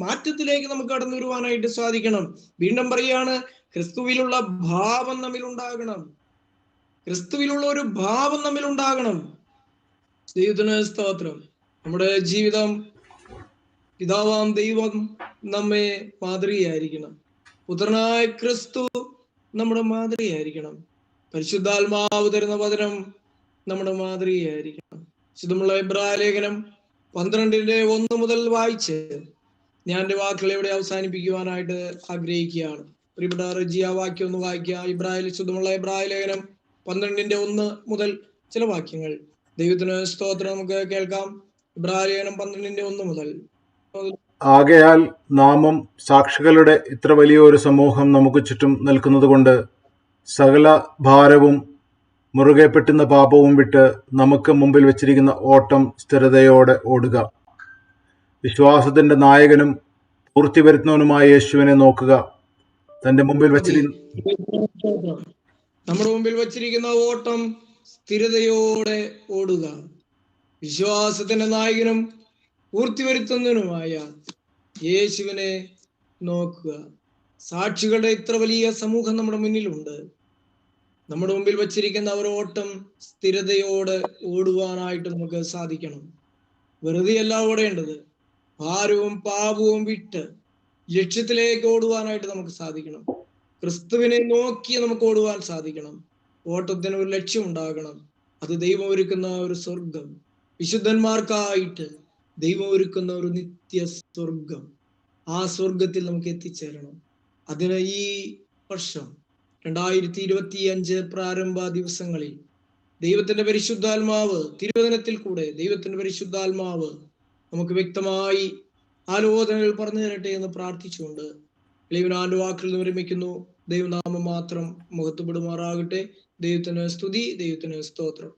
മാറ്റത്തിലേക്ക് നമുക്ക് കടന്നു വരുവാനായിട്ട് സാധിക്കണം. വീണ്ടും പറയാണ്, ക്രിസ്തുവിലുള്ള ഭാവം നമ്മിൽ ഉണ്ടാകണം. ക്രിസ്തുവിലുള്ള ഒരു ഭാവം നമ്മിൽ ഉണ്ടാകണം. ദൈവത്തിന് സ്തോത്രം. നമ്മുടെ ജീവിതം പിതാവാം ദൈവം നമ്മെ മാതൃകയായിരിക്കണം. പുത്രനായ ക്രിസ്തു നമ്മുടെ മാതൃകയായിരിക്കണം. പരിശുദ്ധാത്മാവ് തരുന്ന വചനം നമ്മുടെ മാതൃകയായിരിക്കണം. ശുദ്ധമുള്ള എബ്രായ ലേഖനം 12:1 മുതൽ വായിച്ച് ഞാൻ എൻ്റെ വാക്കുകൾ ഇവിടെ അവസാനിപ്പിക്കുവാനായിട്ട് ആഗ്രഹിക്കുകയാണ്. പ്രിയപ്പെട്ട റജിയ വാക്യം ഒന്ന് വായിക്കുക. ശുദ്ധമുള്ള എബ്രായ ലേഖനം 12:1 മുതൽ ചില വാക്യങ്ങൾ. ദൈവത്തിന് സ്തോത്രം. നമുക്ക് കേൾക്കാം. എബ്രായ ലേഖനം 12:1 മുതൽ. ആകയാൽ നാമും സാക്ഷികളുടെ ഇത്ര വലിയൊരു സമൂഹം നമുക്ക് ചുറ്റും നിൽക്കുന്നത് കൊണ്ട് സകല ഭാരവും മുറുകെ പെട്ടുന്ന പാപവും വിട്ട് നമുക്ക് മുമ്പിൽ വെച്ചിരിക്കുന്ന ഓട്ടം സ്ഥിരതയോടെ ഓടുക. വിശ്വാസത്തിന്റെ നായകനും പൂർത്തി വരുത്തുന്നവനുമായ യേശുവിനെ നോക്കുക. തന്റെ മുമ്പിൽ അതെ, വച്ചിരിക്കുന്ന നമ്മുടെ മുമ്പിൽ വച്ചിരിക്കുന്ന ഓട്ടം സ്ഥിരതയോടെ ഓടുക. വിശ്വാസത്തിന്റെ നായകനും പൂർത്തിവരുത്തുന്നതിനുമായ യേശുവിനെ നോക്കുക. സാക്ഷികളുടെ ഇത്ര വലിയ സമൂഹം നമ്മുടെ മുന്നിലുണ്ട്. നമ്മുടെ മുമ്പിൽ വച്ചിരിക്കുന്ന ഒരു ഓട്ടം സ്ഥിരതയോടെ ഓടുവാനായിട്ട് നമുക്ക് സാധിക്കണം. വെറുതെയല്ല ഓടേണ്ടത്, ഭാരവും പാപവും വിട്ട് ലക്ഷ്യത്തിലേക്ക് ഓടുവാനായിട്ട് നമുക്ക് സാധിക്കണം. ക്രിസ്തുവിനെ നോക്കി നമുക്ക് ഓടുവാൻ സാധിക്കണം. ഓട്ടത്തിന് ഒരു ലക്ഷ്യം ഉണ്ടാകണം. അത് ദൈവം ഒരുക്കുന്ന ഒരു സ്വർഗം, വിശുദ്ധന്മാർക്കായിട്ട് ദൈവം ഒരുക്കുന്ന ഒരു നിത്യ സ്വർഗം. ആ സ്വർഗത്തിൽ നമുക്ക് എത്തിച്ചേരണം. അതിന് ഈ വർഷം 2025 പ്രാരംഭ ദിവസങ്ങളിൽ ദൈവത്തിന്റെ പരിശുദ്ധാത്മാവ്, തിരുവചനത്തിൽ കൂടെ ദൈവത്തിന്റെ പരിശുദ്ധാത്മാവ് നമുക്ക് വ്യക്തമായി ആലോചനകൾ പറഞ്ഞു തരട്ടെ എന്ന് പ്രാർത്ഥിച്ചുകൊണ്ട് ദൈവനാന്റെ വാക്കുകൾ വിരമിക്കുന്നു. ദൈവനാമം മാത്രം മഹത്വപ്പെടുമാറാകട്ടെ. ദൈവത്തിന് സ്തുതി, ദൈവത്തിന് സ്തോത്രം.